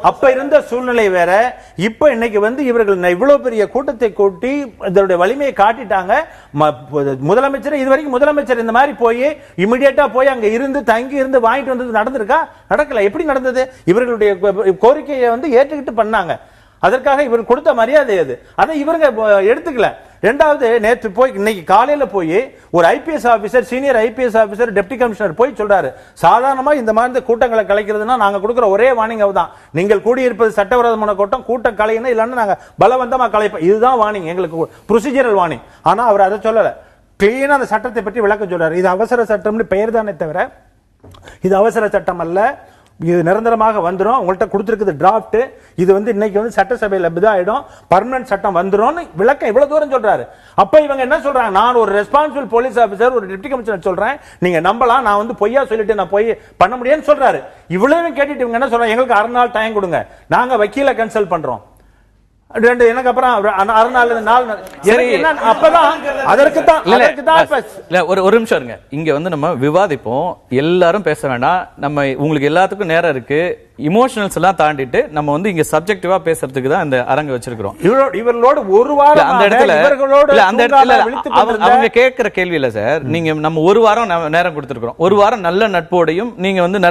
Speaker 6: அப்ப இருந்த சூழ்நிலை வேற. இப்ப இன்னைக்கு வந்து இவர்கள் இவ்வளவு பெரிய கூட்டத்தை கூட்டி இதனுடைய வலிமையை காட்டிட்டாங்க. முதலமைச்சர் இதுவரைக்கும் முதலமைச்சர் இந்த மாதிரி போய் இமிடியேட்டா போய் அங்க இருந்து தங்கி இருந்து வாங்கிட்டு வந்தது நடந்திருக்கா? நடக்கல. எப்படி நடந்தது? இவர்களுடைய கோரிக்கையை வந்து ஏற்றுக்கிட்டு பண்ணாங்க. அதற்காக இவர் கொடுத்த மரியாதை அது. அதை இவங்க எடுத்துக்கல. ரெண்டாவது, நேற்று போய் இன்னைக்கு காலையில போய் ஒரு IPS officer, senior IPS officer, deputy commissioner போய் சொல்றாரு, சாதாரணமா இந்த மாதிரி கூட்டங்களை கலைக்கிறதுனா நாங்க கொடுக்கிற ஒரே வார்னிங் தான், நீங்கள் கூடியிருப்பது சட்டவிரோதமான கூட்டம், கூட்டம் கலையினா இல்லைன்னா நாங்க பலவந்தமா கலைப்போம், இதுதான் வார்னிங், எங்களுக்கு ப்ரொசீஜரல் வார்னிங். ஆனா அவர் அதை சொல்லல, கிளீனா அந்த சட்டத்தை பற்றி விளக்க சொல்றாரு. இது அவசர சட்டம்னு பெயர் தானே தவிர இது அவசர சட்டம் அல்ல, இது நிரந்தரமாக வந்துடும். உங்கள்கிட்ட கொடுத்திருக்குது டிராஃப்ட், இது வந்து இன்னைக்கு வந்து சட்டசபையில் இதாயிடும், பர்மனன்ட் சட்டம் வந்துடும் விளக்கம் இவ்வளவு தூரம் சொல்றாரு. அப்ப இவங்க என்ன சொல்றாங்க, நான் ஒரு ரெஸ்பான்சிபிள் போலீஸ் ஆபீசர், ஒரு டெப்டி கமிஷனர் சொல்றேன், நீங்க நம்பலாம், நான் வந்து பொய்யா சொல்லிட்டு நான் போய் பண்ண முடியும்னு சொல்றாரு. இவ்வளவு கேட்டுட்டு இவங்க என்ன சொல்றாங்க, எங்களுக்கு 6 நாள் டைம் கொடுங்க, நாங்க வக்கீல கன்சல்ட் பண்றோம். எனக்கு அப்புறம்
Speaker 2: ஒரு நிமிஷம் இருங்க. இங்க வந்து நம்ம விவாதிப்போம், எல்லாரும் பேச வேண்டாம். நம்ம உங்களுக்கு எல்லாத்துக்கும் நேரம் இருக்கு. இமோஷனல்ஸ் எல்லாம் தாண்டிட்டு நம்ம வந்து இங்க சப்ஜெக்டிவா பேசுறதுக்கு தான் இந்த அரங்கு வச்சிருக்கிறோம்.
Speaker 6: இவர்களோட ஒரு வாரம்
Speaker 2: அந்த இடத்துல அவங்க கேட்கிற கேள்வி இல்ல சார். நீங்க நம்ம ஒரு வாரம் நேரம் கொடுத்திருக்கிறோம். ஒரு வாரம் நல்ல நட்போடையும் நீங்க வந்து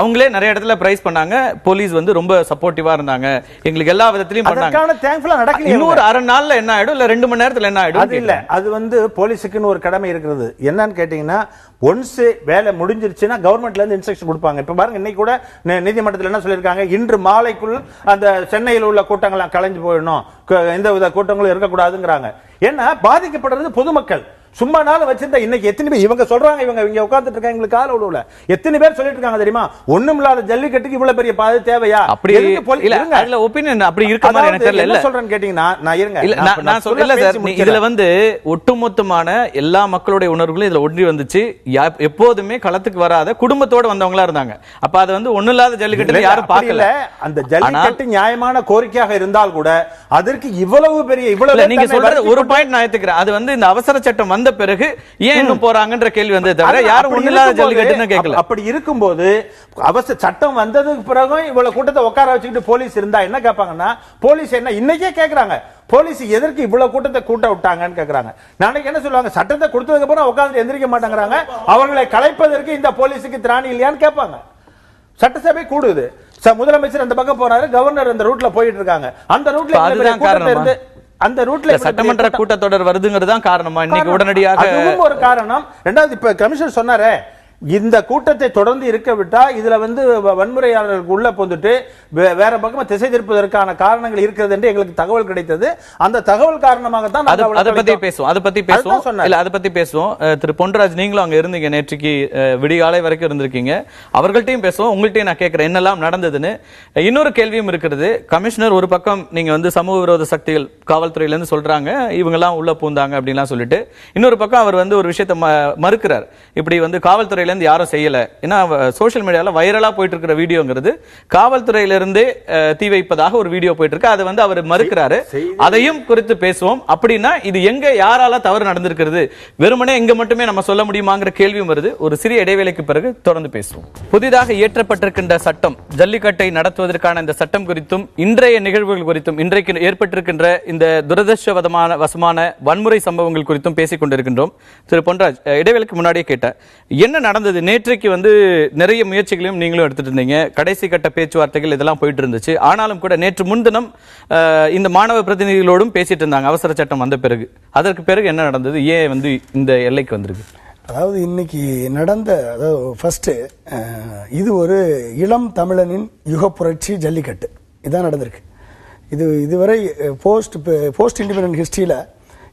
Speaker 2: அவங்களே நிறைய இடத்துல பிரைஸ் பண்ணாங்க, போலீஸ் வந்து ரொம்ப சப்போர்ட்டிவா இருந்தாங்க, எங்களுக்கு எல்லா விதத்திலையும் பண்ணாங்க. இன்னொரு அரை நாள்ல என்ன ஆயிடும், இல்ல 2 மணி நேரத்துல என்ன ஆயிடும்?
Speaker 6: இல்ல, அது வந்து போலீஸுக்குன்னு ஒரு கடமை இருக்கிறது. என்னன்னு கேட்டீங்கன்னா, ஒன்ஸ் வேலை முடிஞ்சிருச்சுன்னா கவர்மெண்ட்ல இருந்து இன்ஸ்ட்ரக்ஷன் கொடுப்பாங்க. இப்ப பாருங்க, இன்னைக்கு கூட நீதிமன்றத்தில் என்ன சொல்லியிருக்காங்க, இன்று மாலைக்குள் அந்த சென்னையில் உள்ள கூட்டங்கள் கலைஞ்சு போயிடணும், எந்த வித கூட்டங்களும் இருக்கக்கூடாதுங்கிறாங்க. ஏன்னா பாதிக்கப்படுறது பொதுமக்கள். சும்மா நாள் வச்சிருந்தா இன்னைக்கு எத்தனை பேர் இவங்க சொல்றாங்க, இவங்க உட்கார்ந்துட்டு இருக்காங்க, எங்களுக்கு கால உள்ள எத்தனை பேர் சொல்லிட்டு இருக்காங்க தெரியுமா, ஒண்ணும் இல்லாத ஜல்லிக்கட்டுக்கு இவ்வளவு பெரிய பாதை தேவையா?
Speaker 2: அப்படி இல்ல, ஒபினியன் அப்படி இருக்க மாதிரி எனக்கு தெரியல.
Speaker 6: என்ன சொல்றேன்னு கேட்டீங்கன்னா, நான் இருங்க,
Speaker 2: நான் சொல்லல சார், இதுல வந்து ஒட்டுமொத்தமான எல்லா மக்களுடைய உணர்வுகளும் இதுல ஒன்றி வந்துச்சு. எப்போதுமே களத்துக்கு வராத குடும்பத்தோட வந்தவங்களா இருந்தாங்க. அப்ப அது வந்து ஒண்ணு இல்லாத ஜல்லிக்கட்டு யாரும் பார்க்கல.
Speaker 6: அந்த ஜல்லிக்கட்டு நியாயமான கோரிக்கையாக இருந்தால் கூட அதற்கு இவ்வளவு பெரிய இவ்வளவு
Speaker 2: நீங்க சொல்றது ஒரு பாயிண்ட் நான் ஏத்துக்கிறேன். அது வந்து இந்த அவசர சட்டம் வந்த பிறகு ஏன் இன்னும் போறாங்கன்ற கேள்வி வந்து தவிர யாரும் ஒண்ணுல ஜல்லிக்கட்டுன்னு கேட்கல.
Speaker 6: அப்படி இருக்கும்போது அவசர சட்டம் வந்ததுக்கு பிறகு இவ்வளவு கூட்டத்தை உட்கார வச்சுக்கிட்டு போலீஸ் இருந்தா என்ன கேட்பாங்கன்னா, போலீஸ் என்ன இன்னைக்கே கேக்குறாங்க, போலீஸ் எதற்கு இவ்வளவு கூட்டத்தை கூட்ட விட்டாங்கன்னு கேக்குறாங்க. நாளைக்கு என்ன சொல்லுவாங்க, சட்டத்தை கொடுத்ததுக்கு அப்புறம் உட்கார்ந்து எந்திரிக்க மாட்டேங்கிறாங்க, அவர்களை கலைப்பதற்கு இந்த போலீஸுக்கு திராணி இல்லையான்னு கேட்பாங்க. சட்டசபை கூடுது, முதலமைச்சர் அந்த பக்கம் போறாரு, கவர்னர் அந்த ரூட்ல போயிட்டு இருக்காங்க, அந்த ரூட்ல இருந்து அந்த ரூட்ல
Speaker 2: சட்டமன்ற கூட்டத்தொடர் வருதுங்கிறது தான் காரணமா இன்னைக்கு உடனடியாக?
Speaker 6: அதுவும் ஒரு காரணம். ரெண்டாவது, இப்ப கமிஷனர் சொன்னாரே, இந்த கூட்டத்தை தொடர்ந்து இருக்க விட்டா இதுல வந்து வன்முறையாளர்களுக்கு உள்ள போந்துட்டு வேற பக்கமா திசை திருப்பதற்கான காரணங்கள் இருக்கிறது என்று எங்களுக்கு தகவல் கிடைத்தது. அந்த தகவல் காரணமாக தான்
Speaker 2: அதை பத்தி பேசுவோம். திரு பொன்ராஜ், நீங்களும் அங்க இருந்தீங்க, நேற்றுக்கு விடிகாலை வரைக்கும் இருந்திருக்கீங்க, அவர்கள்ட்டையும் பேசுவோம். உங்கள்கிட்டயும் நான் கேட்கிறேன் என்னெல்லாம் நடந்ததுன்னு. இன்னொரு கேள்வியும் இருக்கிறது. கமிஷனர் ஒரு பக்கம் நீங்க வந்து சமூக விரோத சக்திகள் காவல்துறையில இருந்து சொல்றாங்க, இவங்க எல்லாம் உள்ள பூந்தாங்க அப்படின்லாம் சொல்லிட்டு, இன்னொரு பக்கம் அவர் வந்து ஒரு விஷயத்தை மறுக்கிறார். இப்படி வந்து காவல்துறையில யாரும் செய்யல. ஏன்னா சோஷியல் மீடியால வைரலா போயிட்டு இருக்கிற வீடியோங்கிறது காவல்துறையிலிருந்தே தீ வைப்பதாக ஒரு வீடியோ போயிட்டு இருக்கு. அதை வந்து அவர் மறுக்கிறாரு. அதையும் குறித்து பேசுவோம். அப்படின்னா இது எங்க யாரால தவறு நடந்திருக்கிறது, வெறுமனே எங்க மட்டுமே நம்ம சொல்ல முடியுமாங்கிற கேள்வியும் வருது. ஒரு சிறிய இடைவேளைக்கு பிறகு தொடர்ந்து பேசுவோம். புதிதாக இயற்றப்பட்டிருக்கின்ற சட்டம், ஜல்லிக்கட்டை நடத்துவதற்கான இந்த சட்டம் குறித்தும் இன்றைய நிகழ்வுகள் குறித்தும் இன்றைக்கு ஏற்பட்டிருக்கின்ற இந்த துரதிர்ஷ்டவசமான வன்முறை சம்பவங்கள் குறித்தும் பேசிக் கொண்டிருக்கின்றோம். திரு பொன்ராஜ், இடைவேளைக்கு முன்னாடியே கேட்டேன், என்ன நடந்தது? நேற்றைக்கு வந்து நிறைய முயற்சிகளையும் நீங்களும் எடுத்துட்டு இருந்தீங்க, கடைசி கட்ட பேச்சுவார்த்தைகள் இதெல்லாம் போயிட்டு இருந்துச்சு. ஆனாலும் கூட நேற்று முன்தினம் இந்த மாணவ பிரதிநிதிகளோடும் பேசிட்டு இருந்தாங்க அவசர சட்டம் வந்த பிறகு. அதற்கு பிறகு என்ன நடந்தது, ஏன் வந்து இந்த எல்லைக்கு வந்திருக்கு?
Speaker 9: அதாவது இன்னைக்கு நடந்த, அதாவது ஃபர்ஸ்ட் இது ஒரு இளம் தமிழனின் யுக புரட்சி ஜல்லிக்கட்டு இதான் நடந்திருக்கு. இதுவரை போஸ்ட் இண்டிபெண்டன்ட் ஹிஸ்டரியில்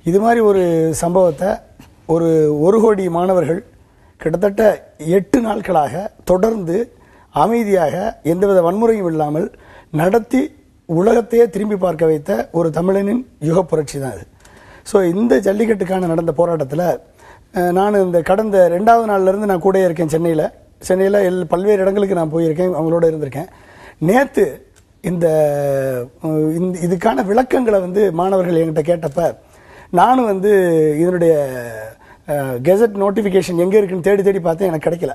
Speaker 9: இது மாதிரி ஒரு சம்பவத்தை ஒரு கோடி மாணவர்கள் கிட்டத்தட்ட 8 நாட்களாக தொடர்ந்து அமைதியாக எந்தவித வன்முறையும் இல்லாமல் நடத்தி உலகத்தையே திரும்பி பார்க்க வைத்த ஒரு தமிழனின் யுக புரட்சி தான் இது. ஸோ இந்த ஜல்லிக்கட்டுக்கான நடந்த போராட்டத்தில் நான் இந்த கடந்த 2வது நாள்லேருந்து நான் கூட இருக்கேன். சென்னையில் பல்வேறு இடங்களுக்கு நான் போயிருக்கேன், அவங்களோட இருந்திருக்கேன். நேற்று இதுக்கான விளக்கங்களை வந்து மாணவர்கள் என்கிட்ட கேட்டப்ப நானும் வந்து இதனுடைய கெசட் நோட்டிஃபிகேஷன் எங்கே இருக்குன்னு தேடி பார்த்தேன், எனக்கு கிடைக்கல.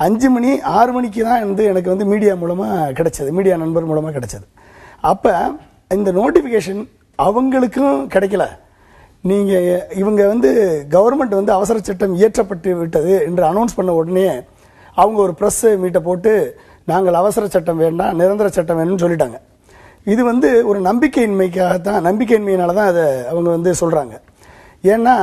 Speaker 9: 5 மணி 6 மணிக்கு தான் வந்து எனக்கு வந்து மீடியா மூலமாக கிடைச்சது, மீடியா நண்பர் மூலமாக கிடைச்சது. அப்போ இந்த நோட்டிஃபிகேஷன் அவங்களுக்கும் கிடைக்கல. இவங்க வந்து கவர்மெண்ட் வந்து அவசர சட்டம் இயற்றப்பட்டு விட்டது என்று அனௌன்ஸ் பண்ண உடனே அவங்க ஒரு ப்ரெஸ் மீட்டை போட்டு நாங்கள் அவசர சட்டம் வேண்டாம், நிரந்தர சட்டம் வேணும்னு சொல்லிட்டாங்க. இது வந்து ஒரு நம்பிக்கையின்மையினால தான் அதை அவங்க வந்து சொல்றாங்க. ஏன்னா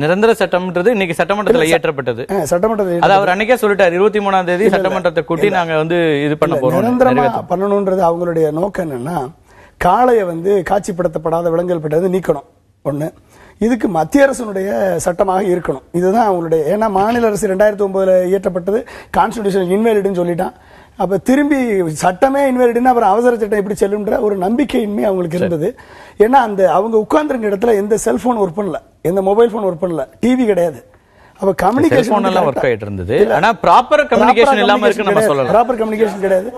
Speaker 2: நிரந்தர சட்டம்ன்றது இன்னைக்கு சட்டமன்றத்தில் இயற்றப்பட்டது. சட்டமன்றத்தில் அவர் அன்னைக்கே சொல்லிட்டார் 23ஆம் தேதி சட்டமன்றத்தை கூட்டி நாங்க வந்து இது பண்ண போறோம்.
Speaker 9: நிரந்தரமா பண்ணணும்ன்றது அவங்களுடைய நோக்கம் என்னன்னா, காளையை வந்து காட்சிப்படுத்தப்படாத விலங்குகள் பட்டது நீக்கணும் ஒண்ணு. இதுக்கு மத்திய அரசுடைய சட்டமாக இருக்கணும், இதுதான் அவங்களுடைய. ஏன்னா மாநில அரசு 2009 இயற்றப்பட்டது கான்ஸ்டிடியூஷன் இன்வேலிட்னு சொல்லிட்டான். அப்ப திரும்பி சட்டமே இன்வேலிட்னா அப்புறம் அவசர சட்டம் எப்படி செல்லும்ன்ற ஒரு நம்பிக்கையின்மை அவங்களுக்கு இருந்தது. ஏன்னா அவங்க உட்கார்ந்துருக்க இடத்துல எந்த செல்போன் ஒர்க் பண்ணல, எந்த மொபைல் போன் ஒர்க் பண்ணல, டிவி கிடையாது. அப்ப கம்யூனிகேஷன்
Speaker 2: எல்லாம் ஒர்க் ஆயிட்டு இருந்தது. ஆனா ப்ராப்பர் கம்யூனிகேஷன் இல்லாம இருக்கு நம்ம சொல்லலாம்.
Speaker 9: ப்ராப்பர் கம்யூனிகேஷன் கிடையாது.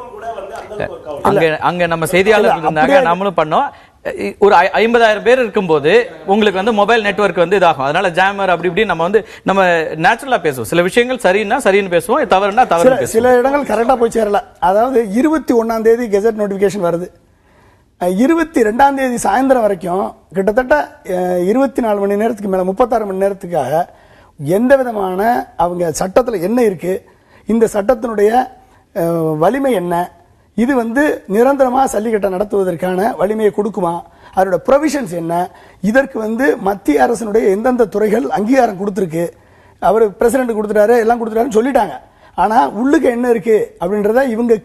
Speaker 2: அங்க நம்ம செய்தியாளர் இருந்தாங்க, நாமளும் பண்ணோம். ஒரு 50,000 பேர் இருக்கும்போது உங்களுக்கு வந்து மொபைல் நெட்வொர்க் வந்து இதாகும். அதனால ஜாமர் அப்படி இப்படி நம்ம நேச்சுரலா பேசுவோம். சில விஷயங்கள் சரின்னா சரின்னு பேசுவோம், தவறுனா தவறு பேசுவோம்.
Speaker 9: சில இடங்கள் கரெக்டா போய் சேரல. அதாவது 21ஆம் தேதி கெசட் நோட்டிபிகேஷன் வருது. 22ஆம் தேதி சாயந்தரம் வரைக்கும் கிட்டத்தட்ட 24 மணி நேரத்துக்கு மேல 36 மணி நேரத்துக்காக எந்த விதமான அவங்க சட்டத்தில் என்ன இருக்கு, இந்த சட்டத்தினுடைய வலிமை என்ன, இது வந்து நிரந்தரமா ஜல்லிக்கட்டை நடத்துவதற்கான வலிமையை கொடுக்குமா, அதோட ப்ரொவிஷன்ஸ் என்ன, இதற்கு வந்து மத்திய அரசினுடைய எந்தெந்த துறைகள் அங்கீகாரம் கொடுத்துருக்கு, அவர் பிரசிடென்ட் கொடுத்துட்டாரு, எல்லாம் கொடுத்துட்டாருன்னு சொல்லிட்டாங்க. ஆனா உள்ளுக்கு என்ன இருக்கு அப்படின்றத இவங்க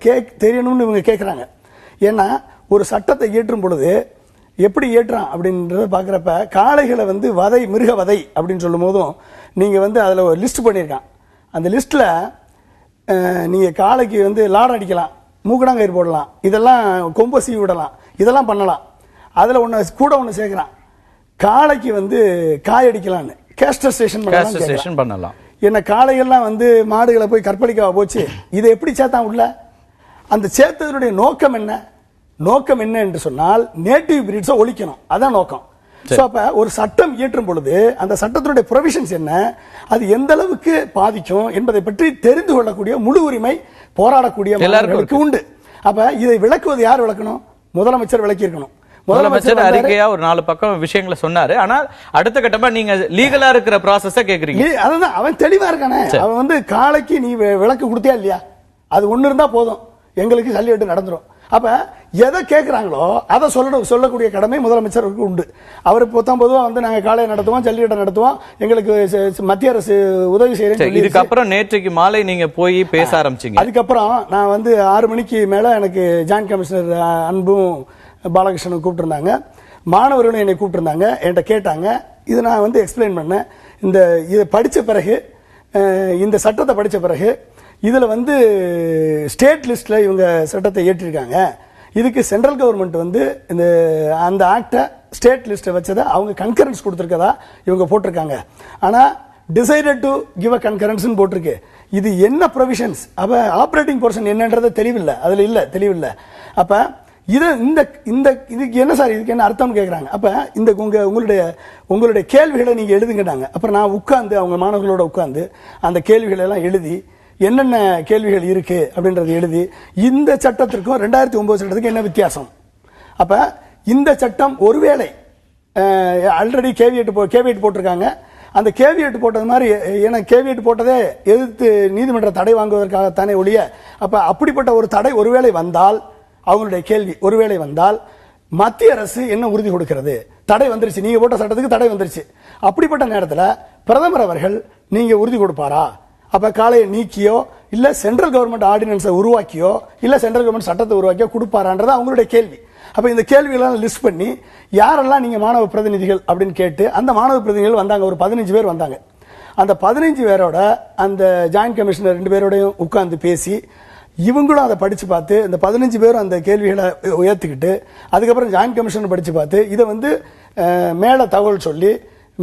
Speaker 9: தெரியணும்னு இவங்க கேட்கறாங்க. ஏன்னா ஒரு சட்டத்தை இயற்றும் பொழுது எப்படி ஏற்றான் அப்படின்றத பாக்குறப்ப காளைகளை வந்து மிருக வதை அப்படின்னு சொல்லும் போதும் நீங்க வந்து அதுல ஒரு லிஸ்ட் பண்ணிருக்கான். அந்த லிஸ்ட்ல நீங்க காளைக்கு வந்து லாடம் அடிக்கலாம், மூக்கடாங்கயிறு போடலாம், இதெல்லாம் கொம்பை சீவி விடலாம், இதெல்லாம் பண்ணலாம். அதுல ஒண்ணு சேர்க்கிறான், காளைக்கு வந்து காய் அடிக்கலாம்னு கேஸ்ட்ரேஷன் பண்ணலாம். என்ன காளைகள்லாம் வந்து மாடுகளை போய் கற்பழிக்கவா போச்சு, இதை எப்படி சேர்த்தான் உள்ள? அந்த சேர்த்ததனுடைய நோக்கம் என்ன என்று சொன்னால் நேட்டிவ் பிரீட்ஸை ஒழிக்கணும், அதான் நோக்கம். அப்ப ஒரு சட்டம் இயற்றும் பொழுது அந்த சட்டத்தினுடைய ப்ரொவிஷன்ஸ் என்ன, அது எந்த அளவுக்கு பாதிக்கும் என்பதை பற்றி தெரிந்து கொள்ளக்கூடிய முழு உரிமை போராடக்கூடிய எல்லாருக்கும் உண்டு. அப்ப இதை விளக்குவது யார் விளக்கணும்? முதலமைச்சர் விளக்கி இருக்கணும்.
Speaker 2: முதலமைச்சர் அறிக்கையா ஒரு 4 பக்கம் விஷயங்களை சொன்னாரு. ஆனால் அடுத்த கட்டமா நீங்க லீகலா இருக்கிற ப்ராசஸ கேக்குறீங்க.
Speaker 9: அதுதான் அவன் தெளிவா இருக்கானே. அவன் வந்து காளைக்கு நீ விளக்கு கொடுத்தியா இல்லையா, அது ஒண்ணு இருந்தா போதும், எங்களுக்கு ஜல்லிக்கட்டு நடந்துரும். அப்ப எதை கேட்கிறாங்களோ அதை சொல்லக்கூடிய கடமை முதலமைச்சருக்கு உண்டு. அவர் பொதுவா வந்து நாங்க காளையை நடத்துவோம், ஜல்லிக்கட்டை நடத்துவோம், எங்களுக்கு மத்திய அரசு உதவி செய்யறேன்.
Speaker 2: இதுக்கப்புறம் நேற்றைக்கு மாலை நீங்க போய் பேச ஆரம்பிச்சீங்க.
Speaker 9: அதுக்கப்புறம் நான் வந்து 6 மணிக்கு மேல எனக்கு ஜாயின்ட் கமிஷனர் அன்பும் பாலகிருஷ்ணனும் கூப்பிட்டுருந்தாங்க, மாணவர்களும் என்னை கூப்பிட்டுருந்தாங்க, என்கிட்ட கேட்டாங்க. இதை நான் வந்து எக்ஸ்பிளைன் பண்ணேன். இதை படிச்ச பிறகு, இந்த சட்டத்தை படிச்ச பிறகு இதுல வந்து ஸ்டேட் லிஸ்ட்ல இவங்க சட்டத்தை ஏற்றிருக்காங்க. இதுக்கு சென்ட்ரல் கவர்மெண்ட் வந்து அந்த ஆக்ட ஸ்டேட் லிஸ்ட் வச்சதை அவங்க கன்கரன்ஸ் கொடுத்திருக்கதா இவங்க போட்டிருக்காங்க. ஆனா decided to give a concurrence போட்டிருக்கு. இது என்ன ப்ரொவிஷன்ஸ், அப்ப ஆபரேட்டிங் போர்ஷன் என்னன்றது தெளிவில்லை, அதுல தெளிவில்லை. அப்ப இதுக்கு என்ன சார், இதுக்கு என்ன அர்த்தம் கேட்கறாங்க. அப்ப உங்களுடைய கேள்விகளை நீங்க எழுதுங்கட்டாங்க. அப்புறம் நான் உட்கார்ந்து அவங்க மாணவர்களோட உட்கார்ந்து அந்த கேள்விகளை எல்லாம் எழுதி என்னென்ன கேள்விகள் இருக்கு அப்படின்றது எழுதி, இந்த சட்டத்திற்கும் 2009 சட்டத்துக்கு என்ன வித்தியாசம், அப்ப இந்த சட்டம் ஒருவேளை ஆல்ரெடி கேவியட் போட்டிருக்காங்க, அந்த கேவியட் போட்டது மாதிரி, ஏன்னா கேவியட் போட்டதே எதிர்த்து நீதிமன்ற தடை வாங்குவதற்காகத்தானே ஒழிய, அப்ப அப்படிப்பட்ட ஒரு தடை ஒருவேளை வந்தால், அவங்களுடைய கேள்வி ஒருவேளை வந்தால் மத்திய அரசு என்ன உறுதி கொடுக்கிறது? தடை வந்துருச்சு, நீங்க போட்ட சட்டத்துக்கு தடை வந்துருச்சு, அப்படிப்பட்ட நேரத்தில் பிரதமர் அவர்கள் நீங்க உறுதி கொடுப்பாரா? அப்ப காளையை நீக்கியோ இல்ல சென்ட்ரல் கவர்மெண்ட் ஆர்டினன்ஸை உருவாக்கியோ இல்ல சென்ட்ரல் கவர்மெண்ட் சட்டத்தை உருவாக்கியோ கொடுப்பாரான்றது அவங்களுடைய கேள்வி. அப்ப இந்த கேள்விகளெல்லாம் லிஸ்ட் பண்ணி யாரெல்லாம் நீங்க மாணவ பிரதிநிதிகள் அப்படின்னு கேட்டு அந்த மாணவ பிரதிநிதிகள் வந்தாங்க. ஒரு 15 பேர் வந்தாங்க. அந்த 15 பேரோட அந்த ஜாயிண்ட் கமிஷனர் 2 பேரோடையும் உட்கார்ந்து பேசி இவங்களும் அதை படிச்சு பார்த்து இந்த 15 பேரும் அந்த கேள்விகளை உயர்த்திக்கிட்டு அதுக்கப்புறம் ஜாயிண்ட் கமிஷனர் படிச்சு பார்த்து இதை மேல தகவல் சொல்லி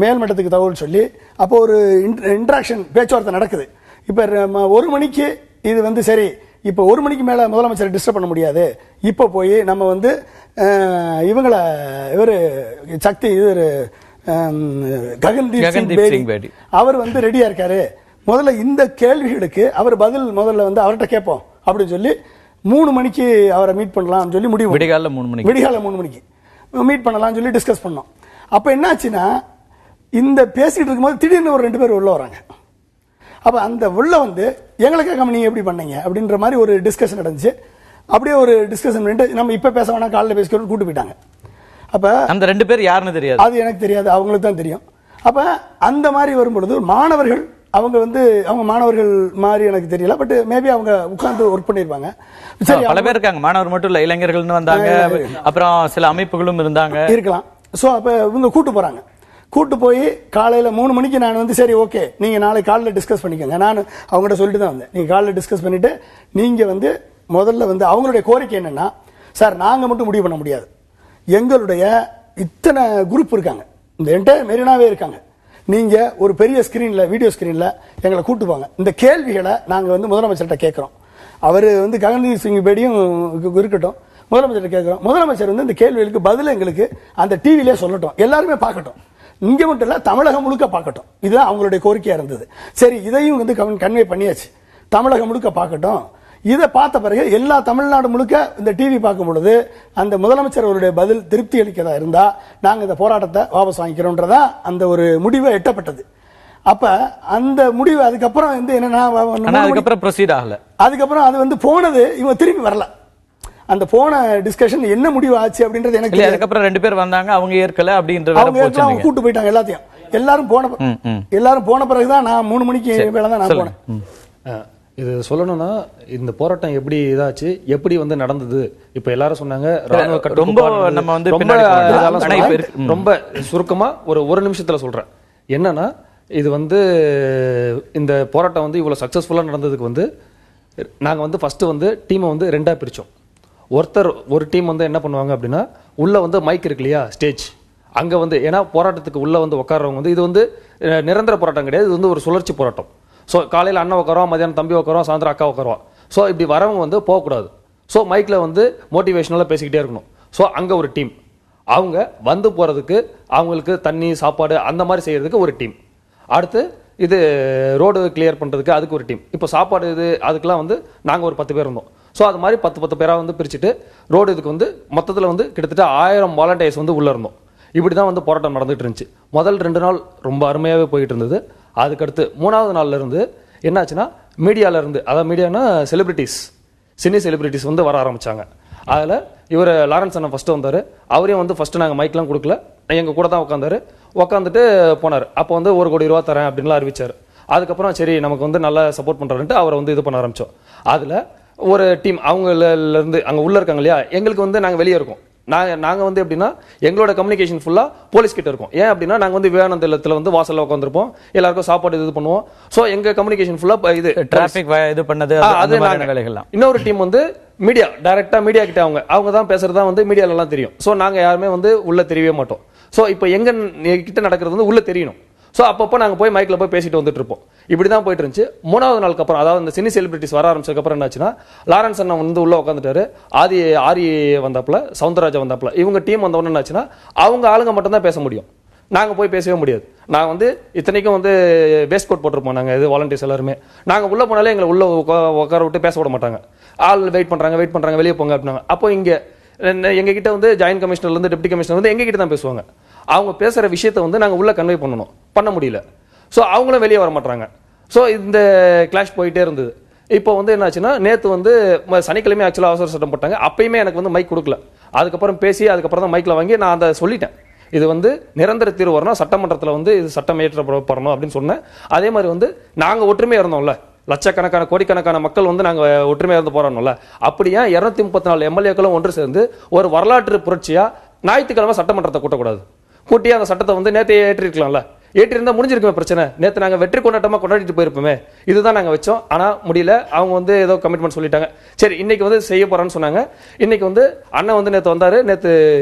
Speaker 9: மேல்மட்டத்துக்கு தகவல் சொல்லி அப்போ ஒரு இன்டராக்ஷன் பேச்சுவார்த்தை நடக்குது. இப்ப 1 மணிக்கு இது சரி, இப்ப 1 மணிக்கு மேல முதலமைச்சரை டிஸ்டர்ப் பண்ண முடியாது, இப்ப போய் நம்ம இவங்களை சக்தி ககன்தீப் சிங் பேடி அவர் ரெடியா இருக்காரு, முதல்ல இந்த கேள்விகளுக்கு அவர் பதில் முதல்ல அவர்கிட்ட கேட்போம் அப்படின்னு சொல்லி 3 மணிக்கு அவரை மீட் பண்ணலாம் சொல்லி முடிவு.
Speaker 2: விடிகால
Speaker 9: 3 மணிக்கு மீட் பண்ணலாம் சொல்லி டிஸ்கஸ் பண்ணோம். அப்ப என்னாச்சுன்னா இந்த பேசிட்டு இருக்கும்போது திடீர்னு ஒரு 2 பேர் உள்ள வராங்க. அப்ப அந்த உள்ள எங்களுக்காக நீங்க எப்படி பண்ணீங்க அப்படின்ற மாதிரி ஒரு டிஸ்கஷன் நடந்துச்சு. அப்படியே ஒரு டிஸ்கஷன் பண்ணிட்டு நம்ம இப்ப பேச வேணா காலைல பேசிக்கிறோம் கூட்டு போயிட்டாங்க. அப்ப
Speaker 2: அந்த 2 பேர் யாருன்னு தெரியாது,
Speaker 9: அது எனக்கு தெரியாது, அவங்களுக்கு தான் தெரியும். அப்ப அந்த மாதிரி வரும்பொழுது மாணவர்கள் அவங்க மாணவர்கள் மாதிரி எனக்கு தெரியல, பட் மேபி அவங்க உட்கார்ந்து ஒர்க் பண்ணிருப்பாங்க.
Speaker 2: சரி, பல பேர் இருக்காங்க, மாணவர் மட்டும் இல்ல, இளைஞர்கள்னு வந்தாங்க, அப்புறம் சில அமைப்புகளும் இருந்தாங்க
Speaker 9: இருக்கலாம். சோ அப்ப இவங்க கூட்டு போறாங்க. கூட்டு போய் காலையில 3 மணிக்கு நான் சரி ஓகே நீங்க நாளை காலையில டிஸ்கஸ் பண்ணிக்கோங்க, நான் அவங்ககிட்ட சொல்லிட்டு தான் வந்தேன். நீங்க காலையில டிஸ்கஸ் பண்ணிட்டு நீங்க முதல்ல அவங்களுடைய கோரிக்கை என்னன்னா, சார் நாங்க மட்டும் முடிவு பண்ண முடியாது, எங்களுடைய இத்தனை குரூப் இருக்காங்க, இந்த என்டையர் மெரினாவே இருக்காங்க, நீங்க ஒரு பெரிய ஸ்கிரீன்ல வீடியோ ஸ்கிரீன்ல எங்களை கூட்டு போங்க, இந்த கேள்விகளை நாங்க முதலமைச்சர்கிட்ட கேட்கிறோம். அவரு ககன்தீப் சிங் பேடியும் இருக்கட்டும், முதலமைச்சர் கேட்கிறோம், முதலமைச்சர் இந்த கேள்விகளுக்கு பதில் எங்களுக்கு அந்த டிவிலே சொல்லட்டும், எல்லாருமே பார்க்கட்டும், இங்க மட்டும் இல்ல தமிழகம் முழுக்க பார்க்கட்டும். இதுதான் அவங்களுடைய கோரிக்கையா இருந்தது. சரி, இதையும் கன்வே பண்ணியாச்சு, தமிழகம் முழுக்க பார்க்கட்டும். இதை பார்த்த பிறகு எல்லா தமிழ்நாடு முழுக்க இந்த டிவி பார்க்கும் பொழுது அந்த முதலமைச்சர் அவருடைய பதில் திருப்தி அளிக்கிறதா இருந்தா நாங்க இந்த போராட்டத்தை வாபஸ் வாங்கிக்கிறோம்ன்றதா அந்த ஒரு முடிவை எட்டப்பட்டது. அப்ப அந்த முடிவு அதுக்கப்புறம் என்னன்னா
Speaker 2: அதுக்கப்புறம் ப்ரொசீட் ஆகல.
Speaker 9: அதுக்கப்புறம் அது போனது இவங்க திரும்பி வரல. அந்த போன டிஸ்கஷன் என்ன முடிவு ஆச்சு அப்படின்றது எனக்கு
Speaker 2: இல்ல. அதுக்கப்புறம் 2 பேர் வந்தாங்க, அவங்க ஏற்கல அப்படின்ற
Speaker 9: அவங்க கூட்டு போயிட்டாங்க எல்லாத்தையும். எல்லாரும் போன பிறகுதான் நான் 3 மணிக்கு மேல தான் நான் போனேன்.
Speaker 3: இது சொல்லணும்னா இந்த போராட்டம் எப்படி இதாச்சு, எப்படி நடந்தது, இப்ப எல்லாரும் சொன்னாங்க ரொம்ப சுருக்கமா ஒரு நிமிஷத்துல சொல்றேன். என்னன்னா இது இந்த போராட்டம் இவ்வளவு சக்சஸ்ஃபுல்லா நடந்ததுக்கு நாங்க ஃபர்ஸ்ட் டீமை 2ஆ பிரிச்சோம். ஒரு டீம் என்ன பண்ணுவாங்க அப்படின்னா, உள்ள மைக் இருக்கு இல்லையா, ஸ்டேஜ், அங்க ஏன்னா போராட்டத்துக்கு உள்ள உட்கார்றவங்க இது நிரந்தர போராட்டம் கிடையாது, இது ஒரு சுழற்சி போராட்டம். ஸோ காலையில் அண்ணன் உட்காரோம், மதியானம் தம்பி உட்காரோம், சாயந்தரம் அக்கா உட்காருவா. ஸோ இப்படி வரவங்க போகக்கூடாது. ஸோ மைக்கில் மோட்டிவேஷனலாக பேசிக்கிட்டே இருக்கணும். ஸோ அங்கே ஒரு டீம், அவங்க போகிறதுக்கு அவங்களுக்கு தண்ணி சாப்பாடு அந்த மாதிரி செய்யறதுக்கு ஒரு டீம். அடுத்து இது ரோடு கிளியர் பண்ணுறதுக்கு அதுக்கு ஒரு டீம். இப்போ சாப்பாடு இது அதுக்கெல்லாம் நாங்கள் ஒரு 10 பேர் இருந்தோம். ஸோ அது மாதிரி 10 பேராக பிரிச்சுட்டு ரோடு இதுக்கு மொத்தத்தில் கிட்டத்தட்ட 1000 வாலண்டியர்ஸ் உள்ளே இருந்தோம். இப்படி தான் போராட்டம் நடந்துட்டு இருந்துச்சு. முதல் 2 நாள் ரொம்ப அருமையாகவே போயிட்டு இருந்தது. அதுக்கடுத்து 3ஆவது நாள்ல இருந்து என்னாச்சுன்னா, மீடியால இருந்து, அதாவது மீடியானா செலிபிரிட்டிஸ், சினி செலிபிரிட்டிஸ் வர ஆரம்பிச்சாங்க. அதில் இவர் லாரன்ஸ் அண்ணன் ஃபர்ஸ்ட் வந்தார். அவரையும் ஃபர்ஸ்ட் நாங்கள் மைக்லாம் கொடுக்கல, எங்கள் கூட தான் உட்காந்துட்டு போனார். அப்போ 1 கோடி ரூபா தரேன் அப்படின்லாம் அறிவிச்சார். அதுக்கப்புறம் சரி நமக்கு நல்லா சப்போர்ட் பண்ணுறாருன்ட்டு அவரை இது பண்ண ஆரம்பித்தோம். அதில் ஒரு டீம் அவங்கலேருந்து அங்கே உள்ளே இருக்காங்க இல்லையா, எங்களுக்கு நாங்கள் வெளியே இருக்கோம். நாங்கள் எப்படின்னா எங்களோட கம்யூனிகேஷன் ஃபுல்லாக போலீஸ் கிட்ட இருக்கும். ஏன் அப்படின்னா நாங்கள் விவேகானந்த இல்லத்தில் வாசலில் உட்காந்துருப்போம், எல்லாருக்கும் சாப்பாடு இது பண்ணுவோம். ஸோ எங்கள் கம்யூனிகேஷன் ஃபுல்லாக இது
Speaker 2: டிராஃபிக் இது பண்ணது அது வேலைகள்லாம்.
Speaker 3: இன்னொரு டீம் மீடியா, டைரக்டா மீடியா கிட்ட அவங்க தான் பேசுறதா மீடியாலலாம் தெரியும். ஸோ நாங்கள் யாருமே உள்ள தெரியவே மாட்டோம். ஸோ இப்போ எங்க கிட்ட நடக்கிறது உள்ள தெரியணும். ஸோ அப்பப்போ நாங்கள் போய் மைக்கில் போய் பேசிட்டு வந்துட்டு இருப்போம். இப்படி தான் போயிட்டு இருந்துச்சு. 3ஆவது நாளுக்கு அப்புறம், அதாவது இந்த சினி செலிபிரிட்டிஸ் வர ஆரம்பிச்சதுக்கு அப்புறம் என்னாச்சுன்னா, லாரன்ஸ் அண்ணன் உள்ள உட்காந்துட்டாரு, ஆரி வந்தாப்புல, சவுந்தரராஜா வந்தாப்புல, இவங்க டீம் வந்தவொன்னு என்னாச்சுன்னா, அவங்க ஆளுங்க மட்டும் தான் பேச முடியும், நாங்கள் போய் பேசவே முடியாது. நாங்கள் இத்தனைக்கும் வேஸ்ட் கோட் போட்டிருப்போம் நாங்கள், இது வாலண்டியர்ஸ் எல்லாருமே. நாங்கள் உள்ள போனாலே எங்களை உள்ள உட்கார விட்டு பேச விட மாட்டாங்க. ஆள் வெயிட் பண்றாங்க வெளியே போங்க அப்படின்னாங்க. அப்போ இங்கே எங்ககிட்ட ஜாயின்ட் கமிஷனர்லேருந்து டெப்டி கமிஷனர் எங்ககிட்ட தான் பேசுவாங்க. அவங்க பேசுகிற விஷயத்தை நாங்கள் உள்ள கன்வே பண்ண முடியல. ஸோ அவங்களும் வெளியே வர மாட்டாங்க. ஸோ இந்த கிளாஷ் போயிட்டே இருந்தது. இப்போ என்னாச்சுன்னா, நேற்று சனிக்கிழமை ஆக்சுவலாக அவசர சட்டம் போட்டாங்க. அப்பயுமே எனக்கு மைக் கொடுக்கல. அதுக்கப்புறம் பேசி அதுக்கப்புறம் தான் மைக்கில் வாங்கி நான் அதை சொல்லிட்டேன். இது நிரந்தர தீர்வு வரணும், சட்டமன்றத்தில் இது சட்டம் ஏற்றப்படணும் அப்படின்னு சொன்னேன். அதே மாதிரி நாங்கள் ஒற்றுமையாக இருந்தோம்ல,
Speaker 10: லட்சக்கணக்கான கோடிக்கணக்கான மக்கள் வந்து நாங்க ஒற்றுமையா இருந்து போறோம்ல. அப்படியே 234 எம்எல்ஏக்களும் ஒன்று சேர்ந்து ஒரு வரலாற்று புரட்சியா ஞாயிற்றுக்கிழமை சட்டமன்றத்தை கூட்டக்கூடாது. கூட்டி அந்த சட்டத்தை வந்து நேற்று ஏற்றிருக்கலாம்ல. ஏற்றிருந்தா முடிஞ்சிருக்குமே பிரச்சனை. நேற்று நாங்க வெற்றி கொண்டாட்டமா கொண்டாடிட்டு போயிருப்போமே. இதுதான் நாங்க வச்சோம். ஆனா முடியல. அவங்க வந்து ஏதோ கமிட்மெண்ட் சொல்லிட்டாங்க. சரி, இன்னைக்கு வந்து செய்ய போறேன்னு சொன்னாங்க. இன்னைக்கு வந்து அண்ணன் வந்து நேற்று வந்தாரு. நேற்று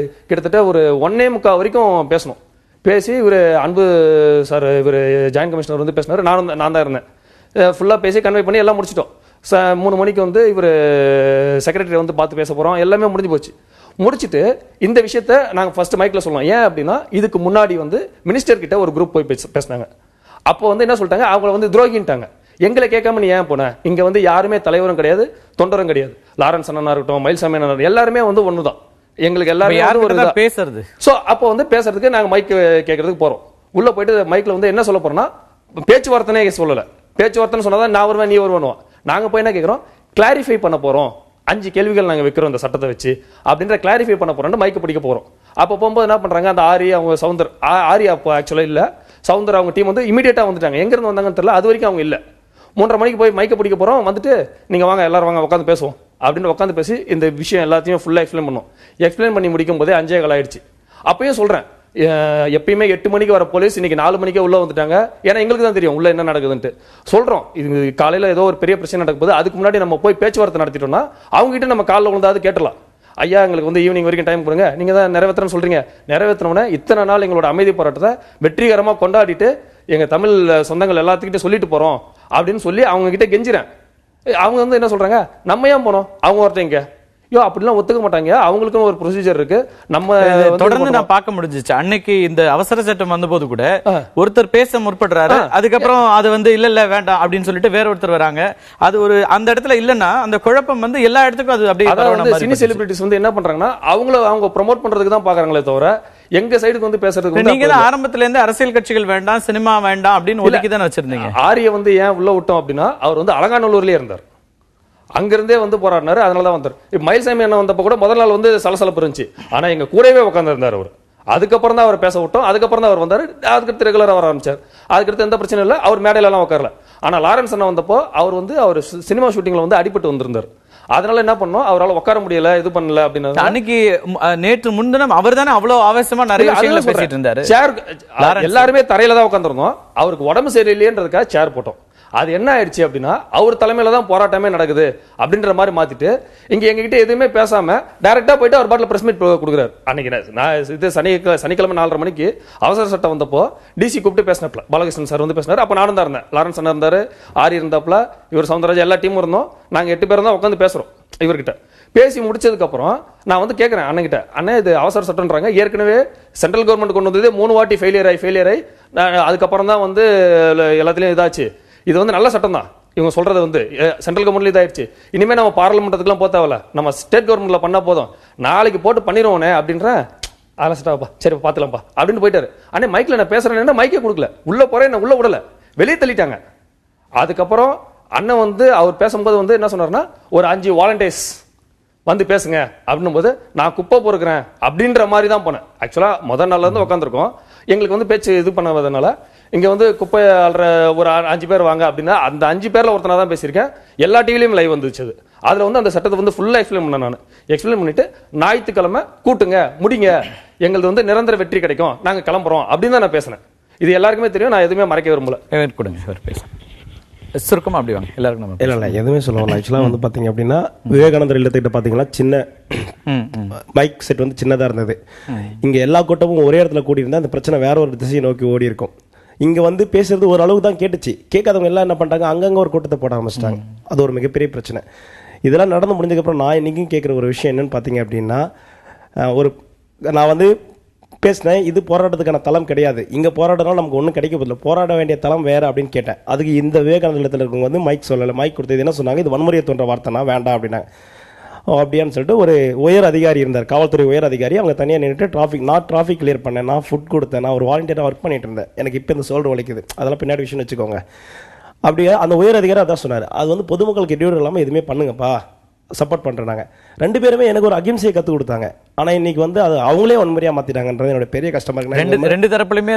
Speaker 10: கிட்டத்தட்ட ஒரு 1:45 வரைக்கும் பேசணும். பேசி இவர் அன்பு சார், இவர் ஜாயின்ட் கமிஷனர் வந்து பேசினாரு. நான் தான் இருந்தேன். ஃபுல்லா பேசி கன்வே பண்ணி எல்லாம் முடிச்சிட்டோம். 3 மணிக்கு வந்து இவர் செக்ரட்டரி வந்து பார்த்து பேச போறோம். எல்லாமே முடிஞ்சு போச்சு. முடிச்சிட்டு இந்த விஷயத்த நாங்கள் ஃபர்ஸ்ட் மைக்ல சொல்லுவோம். ஏன் அப்படின்னா, இதுக்கு முன்னாடி வந்து மினிஸ்டர் கிட்ட ஒரு குரூப் போய் பேசினாங்க. அப்போ வந்து என்ன சொல்லிட்டாங்க, அவங்கள வந்து துரோகின்ட்டாங்க. எங்களை கேட்காம நீ ஏன் போன? இங்க வந்து யாருமே தலைவரும் கிடையாது, தொண்டரும் கிடையாது. லாரன்ஸ் அண்ணனா இருக்கட்டும், மயில்சாமி அண்ணா, எல்லாருமே வந்து ஒண்ணுதான். எங்களுக்கு எல்லாரும் யாரும் ஒரு
Speaker 2: பேசுறது.
Speaker 10: சோ அப்போ வந்து பேசுறதுக்கு நாங்க மைக் கேட்கறதுக்கு போறோம். உள்ள போயிட்டு மைக்ல வந்து என்ன சொல்ல போறோம்னா, பேச்சுவார்த்தைனே சொல்லல. பேச்சுவார்த்தைன்னு சொன்னாதான் நான் வருவேன் நீ வருவேன். நாங்க போய் என்ன கேட்கிறோம், கிளாரிஃபை பண்ண போறோம். 5 கேள்விகள் நாங்க வைக்கிறோம் இந்த சட்டத்தை வச்சு அப்படின்ற கிளாரிஃபை பண்ண போறோம். மைக்கு பிடிக்க போறோம். அப்போ போகும்போது என்ன பண்றாங்க, அந்த ஆரி அவங்க சவுந்தர் ஆரி அப்போ ஆக்சுவலா இல்ல, சவுந்தர் அவங்க டீம் வந்து இமீடியட்டா வந்துட்டாங்க. எங்க இருந்து வந்தாங்கன்னு தெரியல. அது வரைக்கும் அவங்க இல்ல. 3:30 மணிக்கு போய் மைக்க பிடிக்க போறோம். வந்துட்டு நீங்க வாங்க எல்லாரும் வாங்க உட்காந்து பேசுவோம் அப்படின்னு உட்காந்து பேசி இந்த விஷயம் எல்லாத்தையும் ஃபுல்லா எக்ஸ்பிளைன் பண்ணோம். எக்ஸ்பிளைன் பண்ணி முடிக்கும் போதே 5:15 ஆயிடுச்சு. அப்பயும் சொல்றேன், எப்பயுமே 8 மணிக்கு வர போலீஸ் இன்னைக்கு 4 மணிக்கே உள்ள வந்துட்டாங்க. ஏன்னா எங்களுக்கு தான் தெரியும் உள்ள என்ன நடக்குதுன்ட்டு. சொல்றோம், இது காலையில ஏதோ ஒரு பெரிய பிரச்சனை நடக்குது, அதுக்கு முன்னாடி நம்ம போய் பேச்சுவார்த்தை நடத்திட்டோம்னா அவங்க கிட்ட நம்ம காலில் விழுந்தாவது கேட்டலாம். ஐயா எங்களுக்கு வந்து ஈவினிங் வரைக்கும் டைம் கொடுங்க, நீங்க தான் நிறைவேற்றன்னு சொல்றீங்க. நிறைவேற்றணும்னா இத்தனை நாள் எங்களோட அமைதி போராட்டத்தை வெற்றிகரமா கொண்டாடிட்டு எங்க தமிழ் சொந்தங்கள் எல்லாத்துக்கிட்ட சொல்லிட்டு போறோம் அப்படின்னு சொல்லி அவங்க கிட்ட கெஞ்சிறேன். அவங்க வந்து என்ன சொல்றாங்க, நம்ம ஏன் போனோம், அவங்க ஒருத்தங்க அப்படிலாம் ஒத்துக்க மாட்டாங்க. அவங்களுக்கும் ஒரு ப்ரொசீஜர் இருக்கு. நம்ம
Speaker 2: தொடர்ந்து நான் பார்க்க முடிஞ்சிச்சு. அன்னைக்கு இந்த அவசர சட்டம் வந்த போது கூட ஒருத்தர் பேச முற்படுறாரு. அதுக்கப்புறம் அது வந்து இல்ல வேண்டாம் அப்படின்னு சொல்லிட்டு வேற ஒருத்தர் வராங்க. அது ஒரு அந்த இடத்துல இல்லன்னா அந்த குழப்பம் வந்து எல்லா இடத்துக்கும் அது அப்படியே.
Speaker 10: சினி செலிபிரிட்டிஸ் வந்து என்ன பண்றாங்கன்னா, அவங்க ப்ரமோட் பண்றதுக்கு தான் பாக்குறாங்களே தவிர எங்க சைடுக்கு வந்து பேசுறதுக்கு.
Speaker 2: நீங்க தான் ஆரம்பத்துல இருந்து அரசியல் கட்சிகள் வேண்டாம், சினிமா வேண்டாம் அப்படின்னு ஒதுக்கி தான் வச்சிருந்தீங்க.
Speaker 10: ஆரிய வந்து ஏன் உள்ள விட்டோம் அப்படின்னா, அவர் வந்து அலங்காநல்லூர்லயே இருந்தார். அங்கிருந்தே வந்து போராடினாரு. அதனாலதான் வந்தார். மயில்சாமி அண்ணன் வந்தப்ப கூட முதல் நாள் வந்து சலசலப்பு இருந்துச்சு. ஆனா எங்க கூடவே உட்கார்ந்து இருந்தார் அவர். அதுக்கப்புறம் தான் அவர் பேச விட்டோம். அதுக்கப்புறம் தான் அவர் வந்தாரு. அதுக்கடுத்து ரெகுலரா வர ஆரம்பிச்சார். அதுக்கடுத்து எந்த பிரச்சனை இல்லை. அவர் மேடையில எல்லாம் உட்காரல. ஆனா லாரன்ஸ் அண்ணா வந்தப்போ அவர் சினிமா ஷூட்டிங்ல வந்து அடிபட்டு வந்திருந்தார். அதனால என்ன பண்ணோம், அவரால் உட்கார முடியல, இது பண்ணல அப்படின்னு.
Speaker 2: அன்னைக்கு நேற்று முன்தினம் அவர் தானே அவ்வளவு ஆவேசமா நிறைய விஷயங்களை பேசிட்டு இருந்தாரு.
Speaker 10: எல்லாருமே தரையில தான் உட்காந்துருந்தோம். அவருக்கு உடம்பு சரியில்லையன்றதுக்காக சேர் போட்டோம். அது என்ன ஆயிடுச்சு அப்படின்னா, அவர் தலைமையில தான் போராட்டமே நடக்குது அப்படின்ற மாதிரி மாத்திட்டு இங்க எங்ககிட்ட எதுவுமே பேசாம டைரக்டா போயிட்டு அவர் பாட்டில் பிரஸ் மீட் கொடுக்குறாரு. அன்னைக்கு இது சனிக்கிழமை 4:30 மணிக்கு அவசர சட்டம் வந்தப்போ டிசி கூப்பிட்டு பேசினப்பல பாலகிருஷ்ணன் சார் வந்து பேசினாரு. அப்ப நானும் தான் இருந்தேன், லாரன்ஸ் அண்ணா இருந்தாரு, ஆரி இருந்தாப்ல, இவர் சவுந்தரராஜ், எல்லா டீமும் இருந்தோம். நாங்க 8 பேரும் தான் உட்காந்து பேசுறோம். இவர்கிட்ட பேசி முடிச்சதுக்கு அப்புறம் நான் வந்து கேட்கிறேன் அண்ணன்கிட்ட, அண்ணன் இது அவசர சட்டம்ன்றாங்க, ஏற்கனவே சென்ட்ரல் கவர்மெண்ட் கொண்டு வந்தது 3 வாட்டி ஃபெயிலியர் ஆகி அதுக்கப்புறம் தான் வந்து எல்லாத்துலயும் இதாச்சு. இது வந்து நல்ல சட்டம் தான். இவங்க சொல்றது வந்து சென்ட்ரல் கவர்மெண்ட்ல இதாயிடுச்சு. இனிமே நம்ம பார்லிமெண்ட்டுக்குலாம் போத்தாவல, நம்ம ஸ்டேட் கவர்மெண்ட்ல பண்ணா போதும், நாளைக்கு போட்டு பண்ணிடுவோனே அப்படின்ற. அதெல்லாம் செட்டாப்பா, சரி பாத்துலாம்ப்பா அப்படின்னு போயிட்டாரு. அண்ணே மைக்ல நான் பேசுறேன், மைக்கே கொடுக்கல. உள்ள போறேன், நான் உள்ள விடல, வெளியே தள்ளிட்டாங்க. அதுக்கப்புறம் அண்ணன் வந்து அவர் பேசும்போது வந்து என்ன சொன்னார்னா, ஒரு 5 வாலண்டியர்ஸ் வந்து பேசுங்க அப்படின்னும் போது நான் குப்பை பொறுக்கிறேன் அப்படின்ற மாதிரி தான் போனேன். ஆக்சுவலா முதல் நாள்ல இருந்து உட்காந்துருக்கோம். எங்களுக்கு வந்து பேச்சு இது பண்ணாதனால இங்க வந்து குப்பை அல்ற ஒரு 5 பேர் வாங்க அப்படின்னா அந்த 5 பேர்ல ஒருத்தனா தான் பேசியிருக்கேன். எல்லா டிவிலையும் லைவ் வந்துச்சு. அதுல வந்து அந்த சட்டத்தை வந்து ஃபுல்லா எக்ஸ்பிளைன் பண்ணேன். நான் எக்ஸ்பிளைன் பண்ணிட்டு ஞாயிற்றுக்கிழமை கூட்டுங்க, முடிங்க, எங்களுக்கு வந்து நிரந்தர வெற்றி கிடைக்கும், நாங்க கிளம்புறோம் அப்படின்னு தான் நான் பேசினேன். இது எல்லாருக்குமே தெரியும். நான் எதுவுமே மறைக்க விரும்பல.
Speaker 2: சுருக்கமா அப்படி வாங்க எல்லாருக்கும்.
Speaker 8: இல்ல எதுவுமே சொல்லுவாங்க. ஆக்சுவலா வந்து பாத்தீங்க அப்படின்னா, விவேகானந்தர் இல்லத்துக்கிட்ட பாத்தீங்கன்னா சின்ன மைக் செட் வந்து சின்னதா இருந்தது. இங்க எல்லா கூட்டமும் ஒரே இடத்துல கூடி இருந்தா அந்த பிரச்சனை வேற ஒரு திசையை நோக்கி ஓடி இருக்கும். இங்க வந்து பேசுறது ஒரு அளவுக்கு தான் கேட்டுச்சு. கேட்காதவங்க எல்லாம் என்ன பண்ணிட்டாங்க, அங்கங்க ஒரு கூட்டத்தை போட ஆரம்பிச்சிட்டாங்க. அது ஒரு மிகப்பெரிய பிரச்சனை. இதெல்லாம் நடந்து முடிஞ்சதுக்கப்புறம் நான் இன்னைக்கும் கேட்குற ஒரு விஷயம் என்னன்னு பார்த்தீங்க அப்படின்னா, நான் வந்து பேசினேன், இது போராட்டத்துக்கான தளம் கிடையாது, இங்கே போராடுறதுனால நமக்கு ஒன்றும் கிடைக்க போதில்லை, போராட வேண்டிய தளம் வேறு அப்படின்னு கேட்டேன். அதுக்கு இந்த விவேகானந்த இல்லத்தில் இருக்கவங்க வந்து மைக் சொல்லலை. மைக் கொடுத்தது என்ன சொன்னாங்க, இது வன்முறையை தோன்ற வார்த்தைனா வேண்டாம் அப்படின்னாங்க. அப்படியான்னு சொல்லிட்டு ஒரு உயர் அதிகாரி இருந்தார், காவல்துறை உயர் அதிகாரி. அவங்க தனியாக நின்றுட்டு நான் டிராஃபிக் கிளியர் பண்ணேன், நான் ஃபுட் கொடுத்தேன், நான் ஒரு வாலண்டியராக ஒர்க் பண்ணிட்டு இருந்தேன், எனக்கு இப்போ இந்த சோல்டர் வலிக்குது, அதெல்லாம் பின்னாடி விஷயம் வச்சுக்கோங்க. அப்படியே அந்த உயர் அதிகாரி அதான் சொன்னார், அது வந்து பொதுமக்களுக்கு இடையூறு இல்லாமல் எதுவுமே பண்ணுங்கப்பா, சப்போர்ட் பண்றாங்க. ரெண்டு பேருமே எனக்கு ஒரு அகிம்சையை கத்து கொடுத்தாங்க. ஆனா இன்னைக்கு வந்து அது அவங்களே வன்முறையா மாத்திட்டாங்கன்றது என்னோட பெரிய கஷ்டமா இருக்கு.
Speaker 2: ரெண்டு தரப்புலயுமே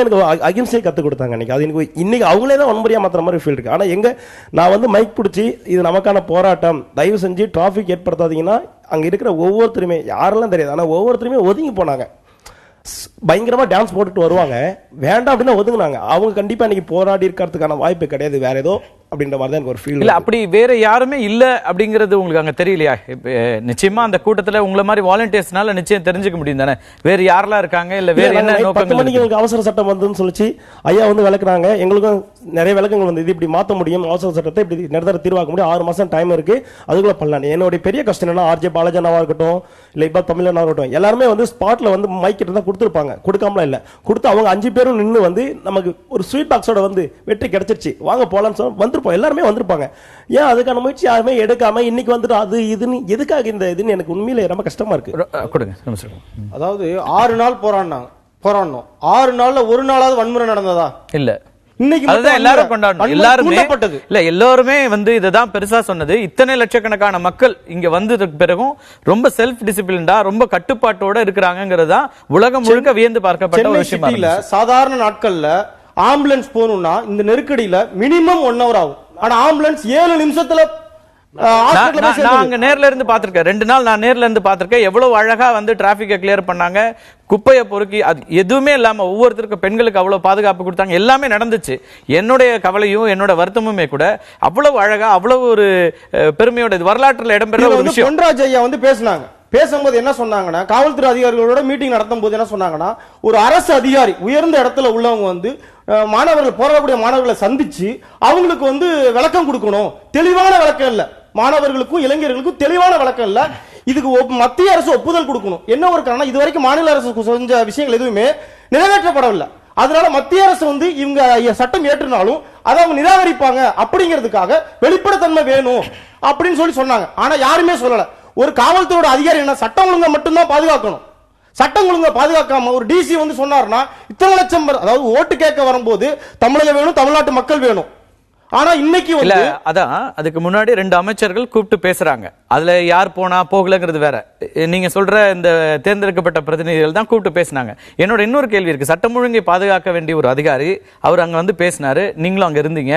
Speaker 8: எனக்கு அகிம்சையை கத்து கொடுத்தாங்க. இன்னைக்கு அவங்களே தான் வன்முறையா மாத்துற மாதிரி ஃபீல் இருக்கு. ஆனா நான் வந்து மைக் பிடிச்சி இது நமக்கான போராட்டம், தயவு செஞ்சு டிராபிக் ஏற்படுத்தாதீங்கன்னா அங்க இருக்கிற ஒவ்வொருத்தருமே யாரெல்லாம் தெரியாது, ஆனா ஒவ்வொருத்தருமே ஒதுங்கி போனாங்க. பயங்கரமா டான்ஸ் போட்டுட்டு வருவாங்க, வேண்டாம் அப்படின்னா ஒதுங்கினாங்க. அவங்க கண்டிப்பா இன்னைக்கு போராடி இருக்கிறதுக்கான வாய்ப்பு கிடையாது, வேற ஏதோ அப்படின்ற மாதிரி தான் எனக்கு ஒரு ஃபீல்.
Speaker 2: இல்ல அப்படி வேற யாருமே இல்ல அப்படிங்கிறது உங்களுக்கு அங்க தெரியலையா? நிச்சயமா அந்த கூட்டத்துல உங்களை மாதிரி வாலண்டியர்ஸ்னால நிச்சயம் தெரிஞ்சுக்க முடியும் தானே வேற யாரெல்லாம் இருக்காங்க, இல்ல வேற என்ன நோக்கம்?
Speaker 8: 10 மணிக்கு எனக்கு அவசர சட்டம் வந்துன்னு சொல்லிச்சு ஐயா வந்து விளக்குறாங்க. எங்களுக்கும் நிறைய விளக்கங்கள் வந்து இது இப்படி மாற்ற முடியும், அவசர சட்டத்தை இப்படி நிரந்தர தீர்வாக்க முடியும், 6 மாசம் டைம் இருக்கு, அதுக்குள்ள பண்ணலாம். என்னுடைய பெரிய கஷ்டம் என்னன்னா ஆர்ஜே பாலாஜனாவா இருக்கட்டும், இல்ல இப்ப தமிழனா இருக்கட்டும், எல்லாருமே வந்து ஸ்பாட்ல வந்து மைக் கிட்ட தான் கொடுத்துருப்பாங்க, கொடுக்காமலாம் இல்ல, கொடுத்து அவங்க 5 பேரும் நின்று வந்து நமக்கு ஒரு ஸ்வீட் பாக்ஸோட வந்து வெற்றி கிடைச்சிருச்சு, வாங்க போலான்னு சொல்லி வந்திருப்போம், எல்லாருமே வந்திருப்பாங்க. ஏன் அதுக்கான முயற்சி யாருமே எடுக்காம இன்னைக்கு வந்துட்டு அது இதுன்னு எதுக்காக இந்த இதுன்னு எனக்கு உண்மையில ரொம்ப கஷ்டமா இருக்கு.
Speaker 5: அதாவது 6 நாள் போராடினோம், 6 நாள்ல ஒரு நாளாவது வன்முறை நடந்ததா?
Speaker 2: இல்ல.
Speaker 5: இன்னைக்கு
Speaker 2: எல்லாரும் கொண்டாடணும், எல்லாருமே இல்ல, எல்லாருமே வந்து இததான் பெருசா சொன்னது. இத்தனை லட்சக்கணக்கான மக்கள் இங்க வந்ததுக்கு பிறகும் ரொம்ப செல்ஃப் டிசிப்ளின்டா ரொம்ப கட்டுப்பாட்டோட இருக்கிறாங்கிறது உலகம் முழுக்க வியந்து பார்க்கப்பட்ட ஒரு விஷயம்.
Speaker 5: சாதாரண நாட்கள்ல ஆம்புலன்ஸ் போகணும்னா இந்த நெருக்கடியில மினிமம் 1 hour ஆகும். ஆனா ஆம்புலன்ஸ் 7 நிமிஷத்துல
Speaker 2: நாங்க நேர்ல இருந்து பாத்திருக்கேன், 2 நாள் நான் நேர்ல இருந்து பாத்திருக்கேன். எவ்வளவு அழகா வந்து டிராபிக்கை கிளியர் பண்ணாங்க, குப்பையை பொறுக்கி, அது எதுவுமே இல்லாம ஒவ்வொருத்தருக்கும் பெண்களுக்கு அவ்வளவு பாதுகாப்பு கொடுத்தாங்க, எல்லாமே நடந்துச்சு. என்னுடைய கவலையும் என்னோட வருத்தமுமே கூட அவ்வளவு அழகா அவ்வளவு ஒரு பெருமையோட வரலாற்றுல இடம்பெற ஒரு விஷயம்.
Speaker 5: பொன்ராஜ் ஐயா வந்து பேசும்போது என்ன சொன்னாங்கன்னா, காவல்துறை அதிகாரிகளோட மீட்டிங் நடத்தும் போது என்ன சொன்னாங்கன்னா, ஒரு அரசு அதிகாரி உயர்ந்த இடத்துல உள்ளவங்க வந்து மாணவர்கள் போராடக்கூடிய மாணவர்களை சந்திச்சு அவங்களுக்கு வந்து விளக்கம் கொடுக்கணும், தெளிவான விளக்கம் இல்ல, மாணவர்களுக்கும் இளைஞர்களுக்கும் தெளிவான விளக்கம் இல்ல, இதுக்கு மத்திய அரசு ஒப்புதல் கொடுக்கணும். என்ன ஒரு காரணம், இதுவரைக்கும் மாநில அரசு செஞ்ச விஷயங்கள் எதுவுமே நிறைவேற்றப்படவில்லை. அதனால மத்திய அரசு வந்து இவங்க சட்டம் ஏற்றினாலும் அதை அவங்க நிராகரிப்பாங்க அப்படிங்கிறதுக்காக வெளிப்படைத்தன்மை வேணும் அப்படின்னு சொல்லி சொன்னாங்க. ஆனா யாருமே சொல்லல. ஒரு காவல்துறையோட அதிகாரி என்ன சட்டம் ஒழுங்கை மட்டும்தான் பாதுகாக்கணும், சட்டம் ஒழுங்கை பாதுகாக்காம ஒரு டிசி வந்து சொன்னார்னா இத்தனை லட்சம் பேர், அதாவது ஓட்டு கேட்க வரும்போது தமிழக வேணும், தமிழ்நாட்டு மக்கள் வேணும். ஆனா இன்னைக்கு இல்ல,
Speaker 2: அதான் அதுக்கு முன்னாடி 2 அமைச்சர்கள் கூப்பிட்டு பேசுறாங்க, அதுல யார் போனா போகலங்கிறது வேற. நீங்க சொல்ற இந்த தேர்ந்தெடுக்கப்பட்ட பிரதிநிதிகள் தான் கூப்பிட்டு பேசினாங்க. என்னோட இன்னொரு கேள்வி இருக்கு, சட்டம் ஒழுங்கை பாதுகாக்க வேண்டிய ஒரு அதிகாரி அவர் அங்க வந்து பேசினாரு, நீங்களும் அங்க இருந்தீங்க,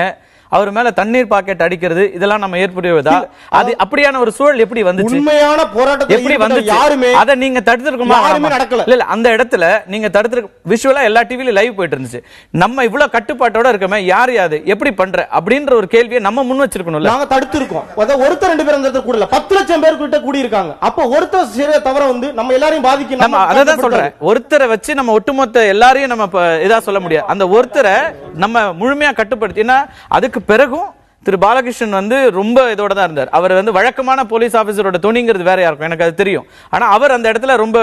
Speaker 2: அவர் மேல தண்ணீர் பாக்கெட் அடிக்கிறது இதெல்லாம் நம்ம ஏற்படுவதா? அது அப்படியான ஒரு சூழல் எப்படி வந்துச்சு?
Speaker 5: உண்மையான போராட்டத்தை
Speaker 2: எப்படி வந்துச்சு?
Speaker 5: யாருமே
Speaker 2: அத நீங்க தடுத்திருக்குமா?
Speaker 5: நடக்கல.
Speaker 2: இல்ல அந்த இடத்துல நீங்க தடுத்திருக்க விஷுவலா எல்லா டிவில லைவ் போயிட்டு இருந்துச்சு. நம்ம இவ்வளவு கட்டுப்பாட்டோட இருக்கமே, யார் யாது எப்படி பண்ற அப்படின்ற ஒரு கேள்வியை நம்ம முன் வச்சிருக்கணும்ல.
Speaker 5: நாங்க தடுத்திருக்கோம். ஒருத்தர் 2 பேர் அந்த இடத்துல கூடல, 10 லட்சம் பேர் கிட்ட கூடி இருக்காங்க. அப்ப ஒருத்தர் செய்யற தவிர வந்து நம்ம எல்லாரையும் பாதிக்கும்.
Speaker 2: நம்ம அததான் சொல்றேன், ஒருத்தரை வச்சு நம்ம ஒட்டுமொத்த எல்லாரையும் நம்ம இதா சொல்ல முடியாது. அந்த ஒருத்தரை நம்ம முழுமையா கட்டுப்படுத்தினா அதுக்கு பிறகும் திரு பாலகிருஷ்ணன் வந்து ரொம்ப இதோட தான் இருந்தார். அவர் வந்து வழக்கமான போலீஸ் ஆபீசரோட துணிங்கிறது வேற யாருக்கும், எனக்கு அது தெரியும். ஆனா அவர் அந்த இடத்துல ரொம்ப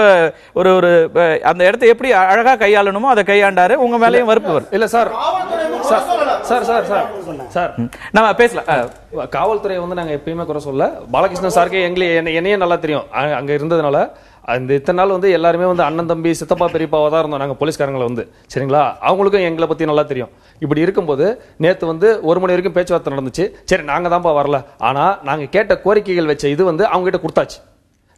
Speaker 2: ஒரு அந்த இடத்தை எப்படி அழகா கையாளணுமோ அதை கையாண்டாரு. உங்க மேலேயும் வறுப்பு வரும்
Speaker 10: இல்ல சார். சார்
Speaker 2: நம்ம பேசலாம்.
Speaker 10: காவல்துறையை வந்து நாங்க எப்பயுமே குறை சொல்ல, பாலகிருஷ்ணன் சாருக்கு என்னையே நல்லா தெரியும், அங்க இருந்ததுனால. அந்த இத்தனை நாள் வந்து எல்லாருமே வந்து அண்ணன் தம்பி சித்தப்பா பெரியப்பாவா தான் இருந்தோம் நாங்க போலீஸ்காரங்களை வந்து, சரிங்களா? அவங்களுக்கும் எங்களை பத்தி நல்லா தெரியும். இப்படி இருக்கும்போது நேத்து வந்து 1 மணி வரைக்கும் பேச்சுவார்த்தை நடந்துச்சு. சரி நாங்க தான்ப்பா வரல, ஆனா நாங்க கேட்ட கோரிக்கைகள் வச்ச இது வந்து அவங்க கிட்ட கொடுத்தாச்சு,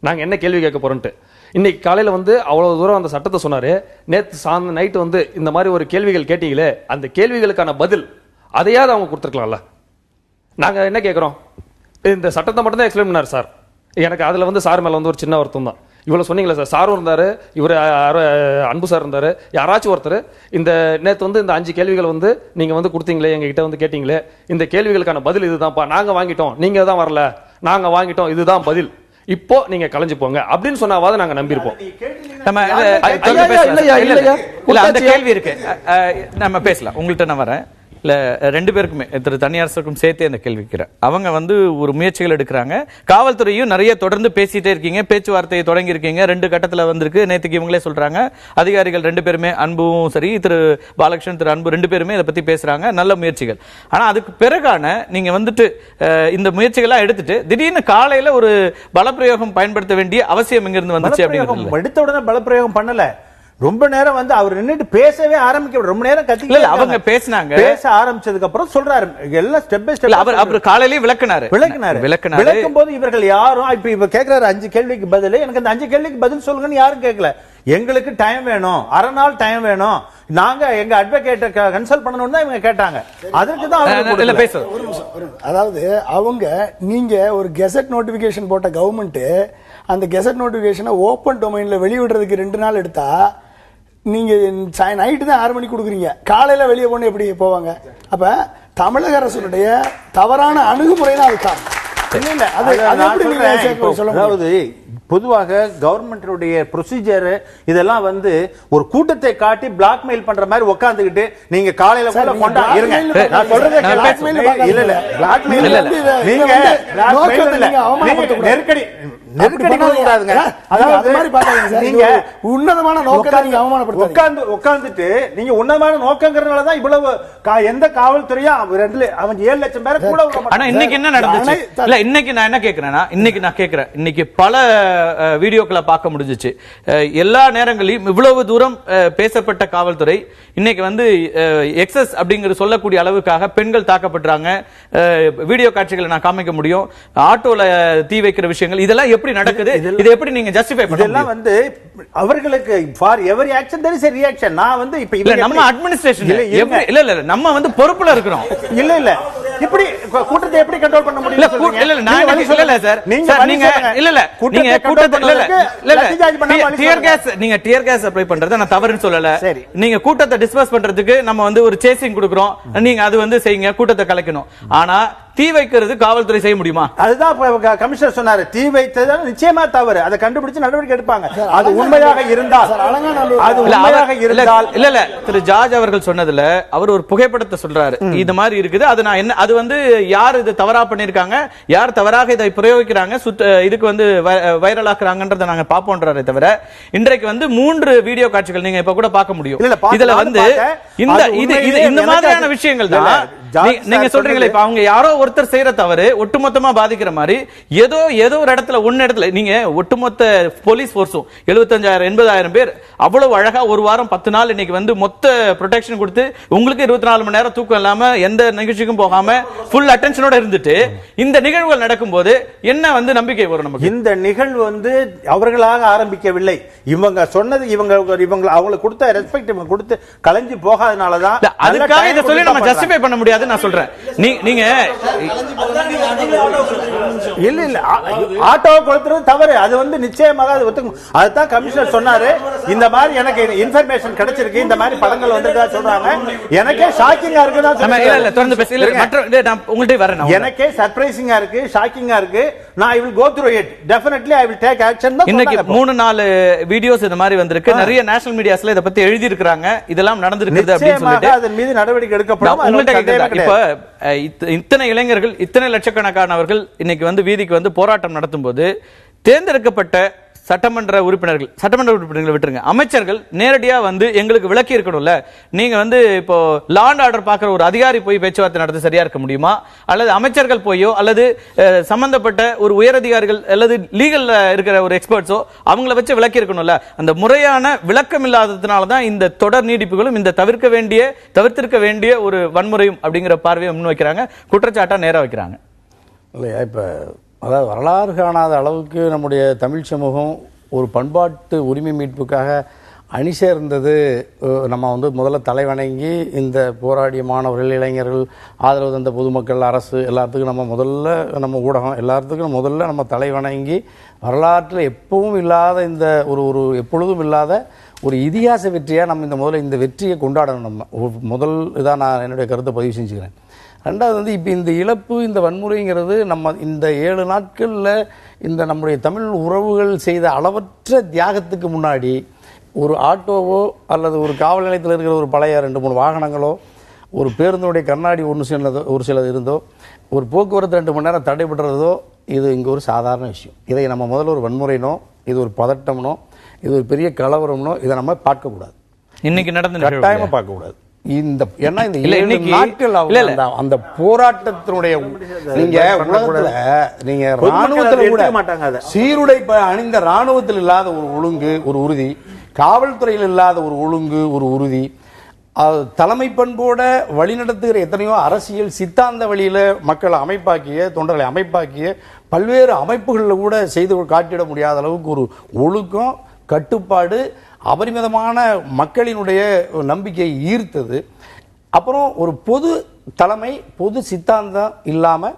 Speaker 10: நாங்க என்ன கேள்வி கேட்க போறோம்ட்டு. இன்னைக்கு காலையில வந்து அவ்வளவு தூரம் அந்த சட்டத்தை சொன்னாரு. நேத்து நைட்டு வந்து இந்த மாதிரி ஒரு கேள்விகள் கேட்டீங்களே, அந்த கேள்விகளுக்கான பதில் அதையாவது அவங்க கொடுத்துருக்கலாம்ல. நாங்க என்ன கேட்கிறோம், இந்த சட்டத்தை மட்டும் தான் எக்ஸ்பிளைன் பண்ணாரு சார். எனக்கு அதுல வந்து சார் மேல வந்து ஒரு சின்ன வருத்தம் தான். இவ்வளவு சொன்னீங்களா சார், சாரும் இருந்தாரு, இவர் அன்பு சார் இருந்தாரு, யாராச்சும் ஒருத்தர் இந்த நேத்து வந்து இந்த 5 கேள்விகள் வந்து நீங்க வந்து கொடுத்தீங்களே, எங்க கிட்ட வந்து கேட்டீங்களே, இந்த கேள்விகளுக்கான பதில் இதுதான்ப்பா, நாங்க வாங்கிட்டோம், நீங்க தான் வரல, நாங்க வாங்கிட்டோம், இதுதான் பதில், இப்போ நீங்க கலைஞ்சு போங்க அப்படின்னு சொன்னாவது நாங்க நம்பியிருப்போம்.
Speaker 2: அந்த கேள்வி இருக்கு, நம்ம பேசலாம். உங்கள்கிட்ட நான் வரேன். இல்ல 2 பேருக்குமே திரு தனியாருக்கும் சேர்த்தே அந்த கேள்வி வைக்கிறேன். அவங்க வந்து ஒரு முயற்சிகள் எடுக்கிறாங்க, காவல்துறையும் நிறைய தொடர்ந்து பேசிட்டே இருக்கீங்க, பேச்சுவார்த்தையை தொடங்கி இருக்கீங்க, 2 கட்டத்துல வந்திருக்கு. நேற்றுக்கு இவங்களே சொல்றாங்க, அதிகாரிகள் 2 பேருமே, அன்பும் சரி திரு பாலகிருஷ்ணன் திரு அன்பு 2 பேருமே இதை பத்தி பேசுறாங்க, நல்ல முயற்சிகள். ஆனா அதுக்கு பிறகான நீங்க வந்துட்டு இந்த முயற்சிகள்லாம் எடுத்துட்டு திடீர்னு காலையில ஒரு பலப்பிரயோகம் பயன்படுத்த வேண்டிய அவசியம் எங்கிருந்து வந்துச்சு? அப்படிங்கிறது
Speaker 6: எடுத்த உடனே பலப்பிரயோகம் பண்ணல. ரொம்ப நேரம் வந்து அவர் நின்னுட்டு பேசவே ஆரம்பிக்க ரொம்ப நேரம்
Speaker 2: இல்ல, அவங்க பேசினாங்க.
Speaker 6: பேச ஆரம்பிச்சதுக்கு அப்புறம் சொல்றாரு எல்லாம் ஸ்டெப் பை ஸ்டெப்.
Speaker 2: அவர் காலையிலேயே
Speaker 6: விளக்கும் போது இவர்கள் யாரும் இப்ப இவ கேக்குறாரு 5 கேள்விக்கு பதில், எனக்கு அந்த 5 கேள்விக்கு பதில் சொல்லுங்கன்னு யாரும் கேட்கல. எங்களுக்கு டைம் வேணும், அரை நாள் டைம் வேணும், நாங்க எங்க அட்வொகேட்டை கன்சல்ட் பண்ணணும்னு தான் இவங்க கேட்டாங்க. அதற்கு தான்
Speaker 2: பேச.
Speaker 9: அதாவது அவங்க நீங்க ஒரு கெசட் நோட்டிபிகேஷன் போட்ட கவர்மெண்ட் அந்த கெசட் நோட்டிபிகேஷனை ஓப்பன் டொமைன்ல வெளியிடுறதுக்கு 2 நாள் எடுத்தா நீங்க நைட்டு தான் 6 மணிக்கு கொடுக்குறீங்க, காலையில வெளியே போன எப்படி போவாங்க? அப்ப தமிழக அரசுடைய தவறான அணுகுமுறை தான் அது காரணம்.
Speaker 6: அதாவது பொதுவாக கவர்மெண்டுடைய ப்ரொசீஜர் இதெல்லாம் வந்து ஒரு கூட்டத்தை காட்டி பிளாக்மெயில் பண்ற மாதிரி உட்கார்ந்துகிட்டு நீங்க காலையில கூட கொண்டா இருங்க, நான் சொல்றதே இல்ல இல்ல பிளாக்மெயில் இல்ல, நீங்க நெருக்கடி கூடாதுங்க. அதாவது நீங்க உன்னதமான நோக்கத்தை நீங்க அவமானப்படுத்த உட்கார்ந்துட்டு நீங்க உன்னதமான நோக்கங்கிறதுனால தான் இவ்வளவு எந்த காவல்துறையா அவன் 7 லட்சம் பேரை கூட.
Speaker 2: ஆனா இன்னைக்கு என்ன நடந்துச்சு? இல்ல இன்னைக்கு நான் என்ன கேக்குறேன்னா, இன்னைக்கு பல வீடியோக்களை பார்க்க முடிஞ்சிச்சு. எல்லா நேரங்களிலும் இவ்வளவு தூரம் பேசப்பட்ட காவல்துறை இன்னைக்கு வந்து எக்ஸஸ் அப்படிங்கிற சொல்லக்கூடிய அளவுக்காக பெண்கள் தாக்கப்படுறாங்க. வீடியோ காட்சிகளை நான் காமிக்க முடியும். ஆட்டோல தீ வைக்கிற விஷயங்கள் இதெல்லாம் எப்படி நடக்குது? இது எப்படி நீங்க ஜஸ்டிஃபை பண்ணலாம்?
Speaker 6: இதெல்லாம் வந்து அவர்களுக்கு for every action there is a reaction. நான் வந்து இப்ப
Speaker 2: இல்ல நம்ம அட்மினிஸ்ட்ரேஷன் இல்ல நம்ம வந்து பொறுப்புல இருக்கிறோம்.
Speaker 6: இல்ல இப்படி கூட்டத்தை எப்படி கண்ட்ரோல் பண்ண முடியும்?
Speaker 2: இல்ல நான் இல்ல சார், நீங்க இல்ல நீங்க கூட்டத்தை டியர் கேஸ் அப்ளை பண்றத நான் தவறுன்னு சொல்லல. நீங்க கூட்டத்தை டிஸ்பர்ஸ் பண்றதுக்கு நம்ம வந்து ஒரு சேசிங் கொடுக்கிறோம், நீங்க அது வந்து செய்யுங்க, கூட்டத்தை கலைக்கணும். ஆனா தீ வைக்கிறது காவல்துறை செய்ய முடியுமா?
Speaker 6: அதுதான் கமிஷனர் சொன்னாரு, தீ வைத்தது நிச்சயமா தவறு, அதை கண்டுபிடிச்சு நடவடிக்கை எடுப்பாங்க. அது உண்மையாக இருந்தால்
Speaker 2: இல்ல திரு ஜார்ஜ் அவர்கள் சொன்னதுல அவர் ஒரு புகைப்படத்தை சொல்றாரு, இது மாதிரி இருக்குது, அது நான் என்ன, அது வந்து யார் இது தவறா பண்ணிருக்காங்க, யார் தவறாக இதை பிரயோகிக்கிறாங்க, இதுக்கு வந்து வைரல் ஆக்குறாங்கன்றதை நாங்க பாப்போம்ன்றாரே தவிர இன்றைக்கு வந்து 3 வீடியோ காட்சிகள் நீங்க இப்ப கூட பார்க்க முடியும். இதுல வந்து இந்த மாதிரியான விஷயங்கள் தான் நீங்க சொல்றீங்களா? இப்ப அவங்க யாரோ ஒருத்தர் செய்யற தவறு ஒட்டுமொத்தமா பாதிக்கிற மாதிரி ஏதோ ஒரு இடத்துல நீங்க ஒட்டுமொத்த போலீஸ் போர்ஸும் 75,000 80,000 பேர் அவ்வளவு அழகா ஒரு வாரம் 10 நாள் இன்னைக்கு வந்து மொத்த ப்ரொடெக்ஷன் கொடுத்து உங்களுக்கு 24 மணி நேரம் தூக்கம் இல்லாம எந்த நிகழ்ச்சிக்கும் போகாம ஃபுல் அட்டென்ஷனோட இருந்துட்டு இந்த நிகழ்வுகள் நடக்கும்போது என்ன வந்து நம்பிக்கை வரும் நமக்கு?
Speaker 6: இந்த நிகழ்வு வந்து அவர்களாக ஆரம்பிக்கவில்லை. இவங்க சொன்னது இவங்க அவங்களுக்கு கொடுத்த ரெஸ்பெக்ட் இவங்க கொடுத்து கலைஞ்சு போகாதனாலதான்
Speaker 2: அதுக்காக இதை சொல்லி நம்ம ஜஸ்டிஃபை பண்ண முடியாது. நான் சொல்றேன் நீங்க
Speaker 6: இல்ல ஆட்டோ கொளுத்துறது தவறு, அது வந்து நிச்சயமாக அதுதான் கமிஷனர் சொன்னாரு. இந்த மாதிரி எனக்கு இன்ஃபர்மேஷன் கிடைச்சிருக்கு, இந்த மாதிரி படங்கள் வந்திருக்கா சொல்றாங்க. எனக்கே ஷாக்கிங்கா இருக்கு, எனக்கே சர்ப்ரைசிங்கா இருக்கு, ஷாக்கிங்கா இருக்கு. நான் I will go through it. Definitely I will take action.
Speaker 2: இன்னைக்கு 3-4 வீடியோஸ் இந்த மாதிரி வந்திருக்கு. நிறைய நேஷனல் மீடியாஸ்ல இத பத்தி எழுதி இருக்காங்க. இதெல்லாம் நடந்திருக்குது அப்படின்னு சொல்லிட்டு
Speaker 6: அதன் மீது நடவடிக்கை எடுக்கப்படும்.
Speaker 2: இப்ப இத்தனை இளைஞர்கள், இத்தனை லட்சக்கணக்கானவர்கள் இன்னைக்கு வந்து வீதிக்கு வந்து போராட்டம் நடத்தும் போது தேர்ந்தெடுக்கப்பட்ட சட்டமன்ற உறுப்பினர்களை விட்டுருங்க, அமைச்சர்கள் நேரடியா வந்து எங்களுக்கு விளக்கி இருக்கணும்ல. நீங்க வந்து இப்போ லா அண்ட் ஆர்டர் பாக்குற ஒரு அதிகாரி போய் பேச்சுவார்த்தை நடத்த சரியா இருக்க முடியுமா? அல்லது அமைச்சர்கள் போயோ அல்லது சம்பந்தப்பட்ட ஒரு உயரதிகாரிகள் அல்லது லீகல்ல இருக்கிற ஒரு எக்ஸ்பர்ட்ஸோ அவங்கள வச்சு விளக்கி இருக்கணும்ல. அந்த முறையான விளக்கம் இல்லாததுனாலதான் இந்த தொடர் நீடிப்புகளும் இந்த தவிர்த்திருக்க வேண்டிய ஒரு வன்முறையும் அப்படிங்கிற பார்வையை முன்வைக்கிறாங்க, குற்றச்சாட்டா நேரா வைக்கிறாங்க.
Speaker 11: இல்லையா இப்ப அதாவது வரலாறு காணாத அளவுக்கு நம்முடைய தமிழ் சமூகம் ஒரு பண்பாட்டு உரிமை மீட்புக்காக அணி சேர்ந்தது. நம்ம வந்து முதல்ல தலைவணங்கி இந்த போராடிய மாணவர்கள், இளைஞர்கள், ஆதரவு தந்த பொதுமக்கள், அரசு எல்லாத்துக்கும் நம்ம ஊடகம் எல்லாத்துக்கும் முதல்ல நம்ம தலைவணங்கி வரலாற்றில் எப்பவும் இல்லாத இந்த ஒரு எப்பொழுதும் இல்லாத ஒரு இதிகாச வெற்றியாக நம்ம இந்த வெற்றியை கொண்டாடணும். நம்ம முதல் இதாக நான் என்னுடைய கருத்தை பதிவு செஞ்சுக்கிறேன். ரெண்டாவது வந்து இப்போ இந்த இழப்பு, இந்த வன்முறைங்கிறது நம்ம இந்த 7 நாட்களில் இந்த நம்முடைய தமிழ் உறவுகள் செய்த அளவற்ற தியாகத்துக்கு முன்னாடி ஒரு ஆட்டோவோ அல்லது ஒரு காவல் நிலையத்தில் இருக்கிற ஒரு பழைய 2-3 வாகனங்களோ, ஒரு பேருந்துடைய கண்ணாடி ஒரு சிலது இருந்தோ, ஒரு போக்குவரத்து 2 மணி நேரம் தடைபடுறதோ, இது இங்கே ஒரு சாதாரண விஷயம். இதை நம்ம முதல்ல ஒரு வன்முறைனோ, இது ஒரு பதட்டம்னோ, இது ஒரு பெரிய கலவரம்னோ இதை நம்ம பார்க்கக்கூடாது.
Speaker 2: இன்னைக்கு நடந்த
Speaker 11: கட்டாயமாக பார்க்கக்கூடாது. ஏன்னா இந்த 7 நாட்கள் அந்த போராட்டத்தினுடைய நீங்க உலகத்துல நீங்க ராணுவத்தில் கூட சீருடை அணிந்த ராணுவத்தில் இல்லாத ஒரு ஒழுங்கு, ஒரு உறுதி காவல்துறையில் இல்லாத ஒரு ஒழுங்கு, ஒரு உறுதி, தலைமை பண்போட வழிநடத்துகிற எத்தனையோ அரசியல் சித்தாந்த வழியில மக்களை அமைப்பாக்கிய, தொண்டர்களை அமைப்பாக்கிய பல்வேறு அமைப்புகளில் கூட செய்து காட்டிட முடியாத அளவுக்கு ஒரு ஒழுக்கம், கட்டுப்பாடு, அபரிமிதமான மக்களினுடைய நம்பிக்கையை ஈர்த்தது. அப்புறம் ஒரு பொது தலைமை, பொது சித்தாந்தம் இல்லாமல்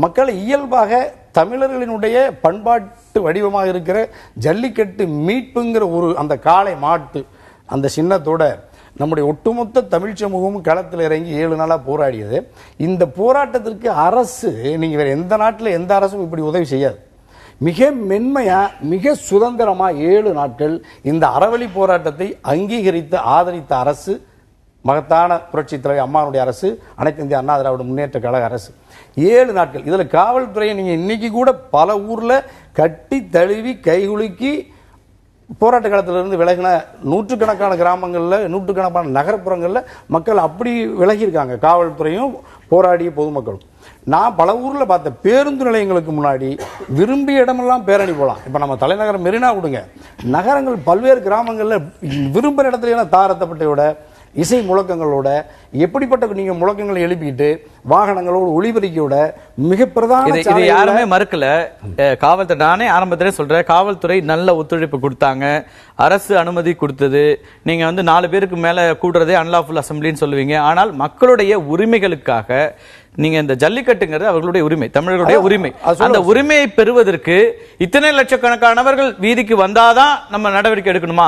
Speaker 11: மக்களை இயல்பாக தமிழர்களினுடைய பண்பாட்டு வடிவமாக இருக்கிற ஜல்லிக்கட்டு மீட்புங்கிற ஒரு அந்த காளை மாட்டு அந்த சின்னத்தோட நம்முடைய ஒட்டுமொத்த தமிழ் சமூகமும் களத்தில் இறங்கி 7 நாளாக போராடியது. இந்த போராட்டத்திற்கு அரசு, நீங்க வேற எந்த நாட்டில் எந்த அரசும் இப்படி உதவி செய்யாது. மிக மென்மையா, மிக சுதந்திரமா 7 நாட்கள் இந்த அறவழி போராட்டத்தை அங்கீகரித்து ஆதரித்த அரசு மகத்தான புரட்சி தலைவர் அம்மாவுடைய அரசு, அனைத்து இந்திய அண்ணா திராவிட முன்னேற்ற கழக அரசு. 7 நாட்கள். இதுல காவல்துறையை நீங்க இன்னைக்கு கூட பல ஊர்ல கட்டி தழுவி கைகுலுக்கி போராட்ட காலத்திலிருந்து விலகின நூற்றுக்கணக்கான கிராமங்களில், நூற்றுக்கணக்கான நகர்ப்புறங்களில் மக்கள் அப்படி விலகியிருக்காங்க, காவல்துறையும் போராடிய பொதுமக்களும். நான் பல ஊரில் பார்த்த பேருந்து நிலையங்களுக்கு முன்னாடி விரும்பிய இடமெல்லாம் பேரணி போகலாம். இப்போ நம்ம தலைநகரம் மெரினா விடுங்க, நகரங்கள் பல்வேறு கிராமங்களில் விரும்புகிற இடத்துல தாரத்தப்பட்டையோட இசை முழக்கங்களோட, எப்படிப்பட்ட நீங்க முழக்கங்களை எழுப்பிட்டு வாகனங்களோட ஒளிபெருக்கியோட மிக பிரதான
Speaker 2: இது யாருமே மறுக்கல. காவல்துறை, நானே ஆரம்பத்திலே சொல்றேன், காவல்துறை நல்ல ஒத்துழைப்பு கொடுத்தாங்க, அரசு அனுமதி கொடுத்தது. நீங்க 4 பேருக்கு மேல கூடுறதே அன்லாஃபுல் அசம்பிளின்னு சொல்லுவீங்க. ஆனால் மக்களுடைய உரிமைகளுக்காக நீங்க இந்த ஜல்லிக்கட்டுங்கிறது அவர்களுடைய உரிமை, தமிழர்களுடைய உரிமை. அந்த உரிமையை பெறுவதற்கு இத்தனை லட்சக்கணக்கானவர்கள் வீதிக்கு வந்தாதான் நம்ம நடவடிக்கை எடுக்கணுமா?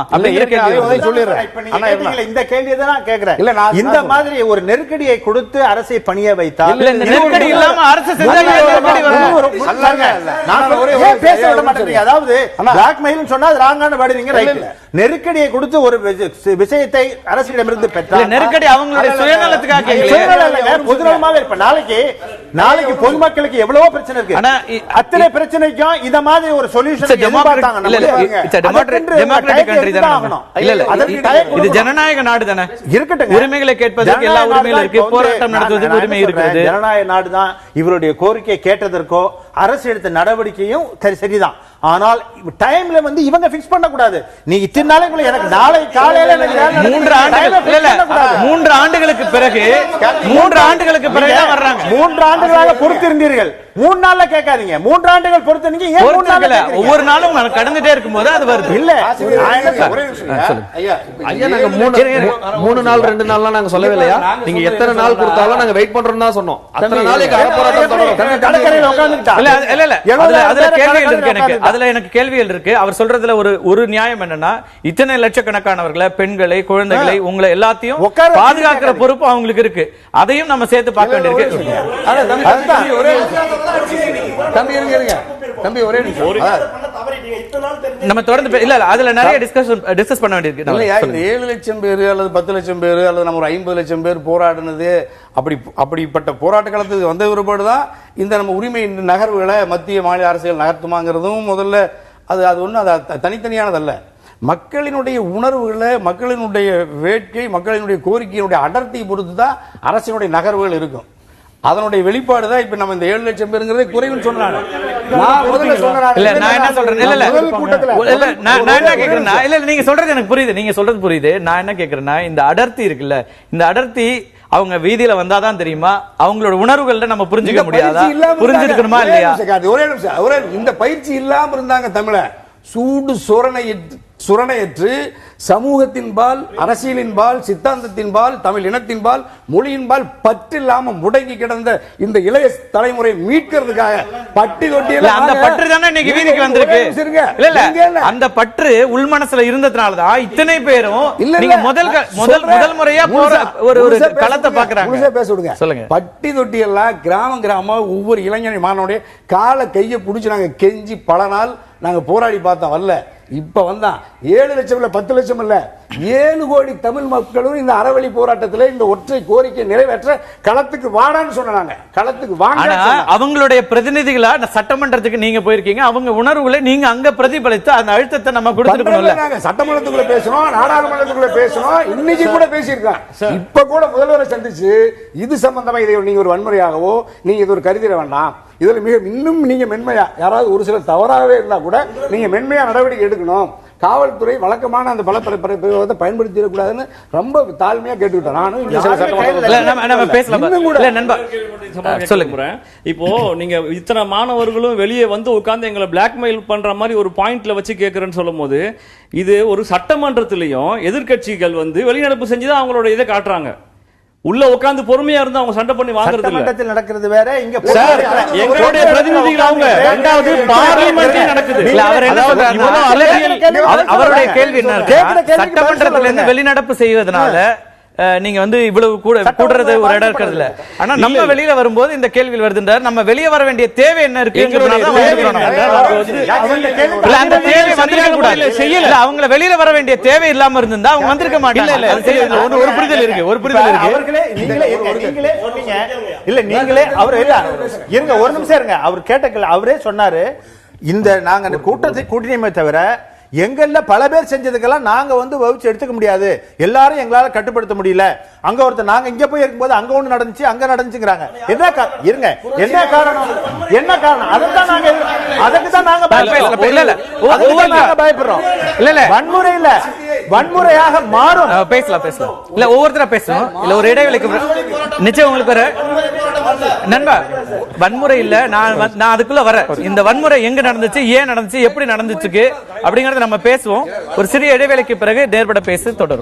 Speaker 12: இந்த கேள்வியை தான் நான் கேட்கிறேன். இந்த மாதிரி ஒரு நெருக்கடியை கொடுத்து அரசை பணிய வைத்தால்,
Speaker 2: நெருக்கடி இல்லாம அரசு
Speaker 12: பேச விட மாட்டேங்க. அதாவது பிளாக்மெயில் சொன்னா ராங்கான பாடுவீங்க. நெருக்கடியை கொடுத்து ஒரு விஷயத்தை அரசிடமிருந்து பெற்றால்,
Speaker 2: நெருக்கடி அவங்களுடைய சுயநலத்துக்காக,
Speaker 12: பொதுநலமாக இருப்ப நாளைக்கு பொதுமக்களுக்கு எவ்வளவோ பிரச்சனை இருக்கு. அத்தனை பிரச்சனைக்கும் இத மாதிரி ஒரு சொல்யூஷன் எதிர்பார்த்தாங்க.
Speaker 2: இது ஜனநாயக நாடு தானே, இருக்கட்டும். உரிமைகளை கேட்பதற்கு எல்லா உரிமைகளும் இருக்கு, போராட்டம் நடத்துவதற்கு உரிமை இருக்கிறது.
Speaker 12: ஜனநாயக நாடு தான். இவருடைய கோரிக்கையை கேட்டதற்கோ அரசு எடுத்த நடவடிக்கையும் சரிதான். ஆனால் டைம்ல இவங்க பிக்ஸ் பண்ண கூடாது. நீ இத்தனை நாளைக்குள்ள எனக்கு நாளை காலையில
Speaker 2: 3 ஆண்டுகளுக்கு பிறகு 3 ஆண்டுகளுக்கு பிறகு தான் வர்றாங்க.
Speaker 12: 3 ஆண்டுகளாக பொறுத்திருந்தீர்கள். 3 நாள்ல கேட்காதீங்க. 3 ஆண்டுகள் பொறுத்திருந்தீங்க. ஏன் 3 நாள்ல?
Speaker 2: ஒவ்வொரு நாளும் கடந்துட்டே இருக்கும்போது அது வருது.
Speaker 12: இல்ல
Speaker 10: ஐயா, நாங்க 3 நாள் 2 நாள்லாம் நாங்க சொல்லவே இல்லையா. நீங்க எத்தனை நாள் கொடுத்தாலும் நாங்க வெயிட் பண்றோம் தான் சொன்னோம். அத்தனை நாளைக்கு போராட்டம் தொடரும்.
Speaker 12: கடற்கரையில் உட்கார்ந்துட்டா
Speaker 2: அதுல கேள்விகள் இருக்கு. அதுல எனக்கு கேள்விகள் இருக்கு. அவர் சொல்றதுல ஒரு நியாயம் என்னன்னா, இத்தனை லட்சக்கணக்கானவர்களை, பெண்களை, குழந்தைகளை, உங்களை எல்லாத்தையும் பாதுகாக்கிற பொறுப்பு அவங்களுக்கு இருக்கு. அதையும் நம்ம சேர்த்து பார்க்க வேண்டியிருக்கு. நம்ம தொடர்ந்து இல்ல அதுல நிறைய டிஸ்கஸ் பண்ண வேண்டியிருக்கு.
Speaker 11: 7 லட்சம் பேர் அல்லது 10 லட்சம் பேர் அல்லது நம்ம ஒரு 50 லட்சம் பேர் போராடினது, அப்படிப்பட்ட போராட்ட காலத்துக்கு வந்த ஒருபாடுதான் இந்த நம்ம உரிமை நகர்வுகளை மத்திய மாநில அரசுகள் நகர்த்துமாங்கிறதும் முதல்ல அது ஒன்றும் அது தனித்தனியானதல்ல. மக்களினுடைய உணர்வுகளை, மக்களினுடைய வேட்கை, மக்களினுடைய கோரிக்கையினுடைய அடர்த்தியை பொறுத்து தான் அரசினுடைய நகர்வுகள் இருக்கும். அதனுடைய வெளிப்பாடு தான் இப்ப நம்ம இந்த 7 லட்சம் பேருங்கிறதே குறைவுன்னு சொன்னாங்க.
Speaker 2: நீங்க சொல்றது எனக்கு புரியுது, நீங்க சொல்றது புரியுது. நான் என்ன கேக்குறேன்னா, இந்த அடர்த்தி இருக்குல்ல, இந்த அடர்த்தி அவங்க வீதியில வந்தாதான் தெரியுமா, அவங்களோட உணர்வுகள்ல நம்ம புரிஞ்சுக்க முடியாதா, புரிஞ்சிருக்கணுமா இல்லையா?
Speaker 11: ஒரே நிமிஷம், இந்த பயிற்சி இல்லாம இருந்தாங்க தமிழ சூடு சுரணையற்று சமூகத்தின்பால், அரசியலின்பால், சித்தாந்தத்தின்பால், தமிழ் இனத்தின்பால், மொழியின்பால் பற்றில்லாம முடங்கி கிடந்த இந்த இளைய தலைமுறை மீட்கிறதுக்காக பட்டி தொட்டியில
Speaker 2: அந்த பற்று தானே இன்னைக்கு வீதிக்கு வந்திருக்கு. அந்த பற்று உள் மனசுல இருந்ததுனாலதான் இத்தனை பேரும் நீங்க முதல் முறையா ஒரு களத்தை பாக்குறாங்க.
Speaker 11: பேச விடுங்க, சொல்லுங்க. பட்டி தொட்டி எல்லாம் கிராம ஒவ்வொரு இளைஞர் மாணவனுடைய கால கையை பிடிச்சி நாங்க கெஞ்சி பல நாள் நாங்க போராடி பார்த்தோம். வரல. இப்ப வந்தான் 7 லட்சம் இல்ல 10 லட்சம் இல்ல 7 கோடி தமிழ் மக்களும் இந்த அறவழி போராட்டத்தில் இந்த ஒற்றை கோரிக்கை நிறைவேற்ற களத்துக்கு வாடான்னு சொன்னாங்க. களத்துக்கு வாங்க.
Speaker 2: அவங்களுடைய பிரதிநிதிகளா சட்டமன்றத்துக்கு நீங்க போயிருக்கீங்க, அவங்க உணர்வுகளை நீங்க அங்க பிரதிபலித்து அந்த அழுத்தத்தை நம்ம கொடுத்துருக்கோம்ல.
Speaker 11: சட்டமன்றத்துக்குள்ள பேசணும், நாடாளுமன்றத்துக்குள்ள பேசணும், இன்னைக்கு கூட பேசியிருக்காங்க. இப்ப கூட முதல்வரை சந்திச்சு இது சம்பந்தமா இதை நீங்க ஒரு வன்முறையாகவோ நீங்க இது ஒரு கருதிட வேண்டாம். இதுல இன்னும் நீங்க மென்மையா, யாராவது ஒரு சில தவறாகவே இருந்தா கூட நீங்க மென்மையா நடவடிக்கை எடுக்கணும். காவல்துறை வழக்கமான அந்த பலப்பிரயோகத்தை பயன்படுத்திடக்கூடாதுன்னு ரொம்ப தாழ்மையா கேட்டுக்கிட்டோம். நானும் இங்க சில
Speaker 2: சொல்லுங்க.
Speaker 13: இப்போ நீங்க இத்தனை மாணவர்களும் வெளியே வந்து உட்கார்ந்து எங்களை பிளாக்மெயில் பண்ற மாதிரி ஒரு பாயிண்ட்ல வச்சு கேட்கறேன்னு சொல்லும் போது, இது ஒரு சட்டமன்றத்திலையும் எதிர்க்கட்சிகள் வந்து வெளிநடப்பு செஞ்சுதான் அவங்களோட இதை காட்டுறாங்க. உள்ள உட்கார்ந்து பொறுமையா இருந்து அவங்க சண்டை பண்ணி வாங்குறது இல்ல.
Speaker 12: சட்டமன்றத்தில் நடக்கிறது வேற, இங்க
Speaker 13: எங்களுடைய பிரதிநிதிகள் அவங்க. இரண்டாவது பார்லிமென்ட்ல நடக்குது.
Speaker 2: அவர் என்ன சொல்றாருன்னா, அவருடைய கேள்வி என்ன, சட்டமன்றத்துல இருந்து வெளிநடப்பு செய்வதனால நீங்க வந்து இவ்வளவு கூடுறது ஒரு இடம் இருக்கிறது இல்ல. ஆனா நம்ம வெளியில வரும்போது இந்த கேள்வியில் வருதுன்றார். நம்ம வெளியே வர வேண்டிய தேவை என்ன இருக்கு? அவங்கள வெளியில வர வேண்டிய தேவை இல்லாம இருந்தா அவங்க வந்திருக்க மாட்டாங்க.
Speaker 12: ஒரு புரிதல் இருக்கு, ஒரு புரிதல் இருக்கு. நீங்களே சொன்னீங்க இல்ல, நீங்களே அவர் இல்ல இருங்க, ஒரு நிமிஷம் இருங்க. அவர் கேட்ட அவரே சொன்னாரு, இந்த நாங்க கூட்டத்தை கூட்டினமே தவிர எங்கள்ல பல பேர் செஞ்சதுக்கெல்லாம் நாங்க வந்து வகுச்சு எடுத்துக்க முடியாது, எல்லாரும் எங்களால கட்டுப்படுத்த முடியல. அங்க ஒருத்தர் நாங்க இங்க போய் இருக்கும்போது அங்க ஒண்ணு நடந்துச்சு, அங்க நடந்துச்சுங்கிறாங்க. என்ன இருங்க, என்ன காரணம்? என்ன காரணம்? அதுதான் நாங்க பயப்படுறோம். இல்ல இல்ல, வன்முறை இல்ல, வன்முறையாக மாறும்.
Speaker 2: பேசலாம் இல்ல, ஒவ்வொருத்தரா பேசணும். இல்ல ஒரு இடைவெளிக்கு நிச்சயம் உங்களுக்கு வர நண்பா, வன்முறை இல்ல, நான் அதுக்குள்ள வர. இந்த வன்முறை எங்க நடந்துச்சு, ஏன் நடந்துச்சு, எப்படி நடந்துச்சு அப்படிங்கறத நம்ம பேசுவோம். ஒரு சிறிய இடைவேளைக்கு பிறகு நேர்பட பேச தொடரும்.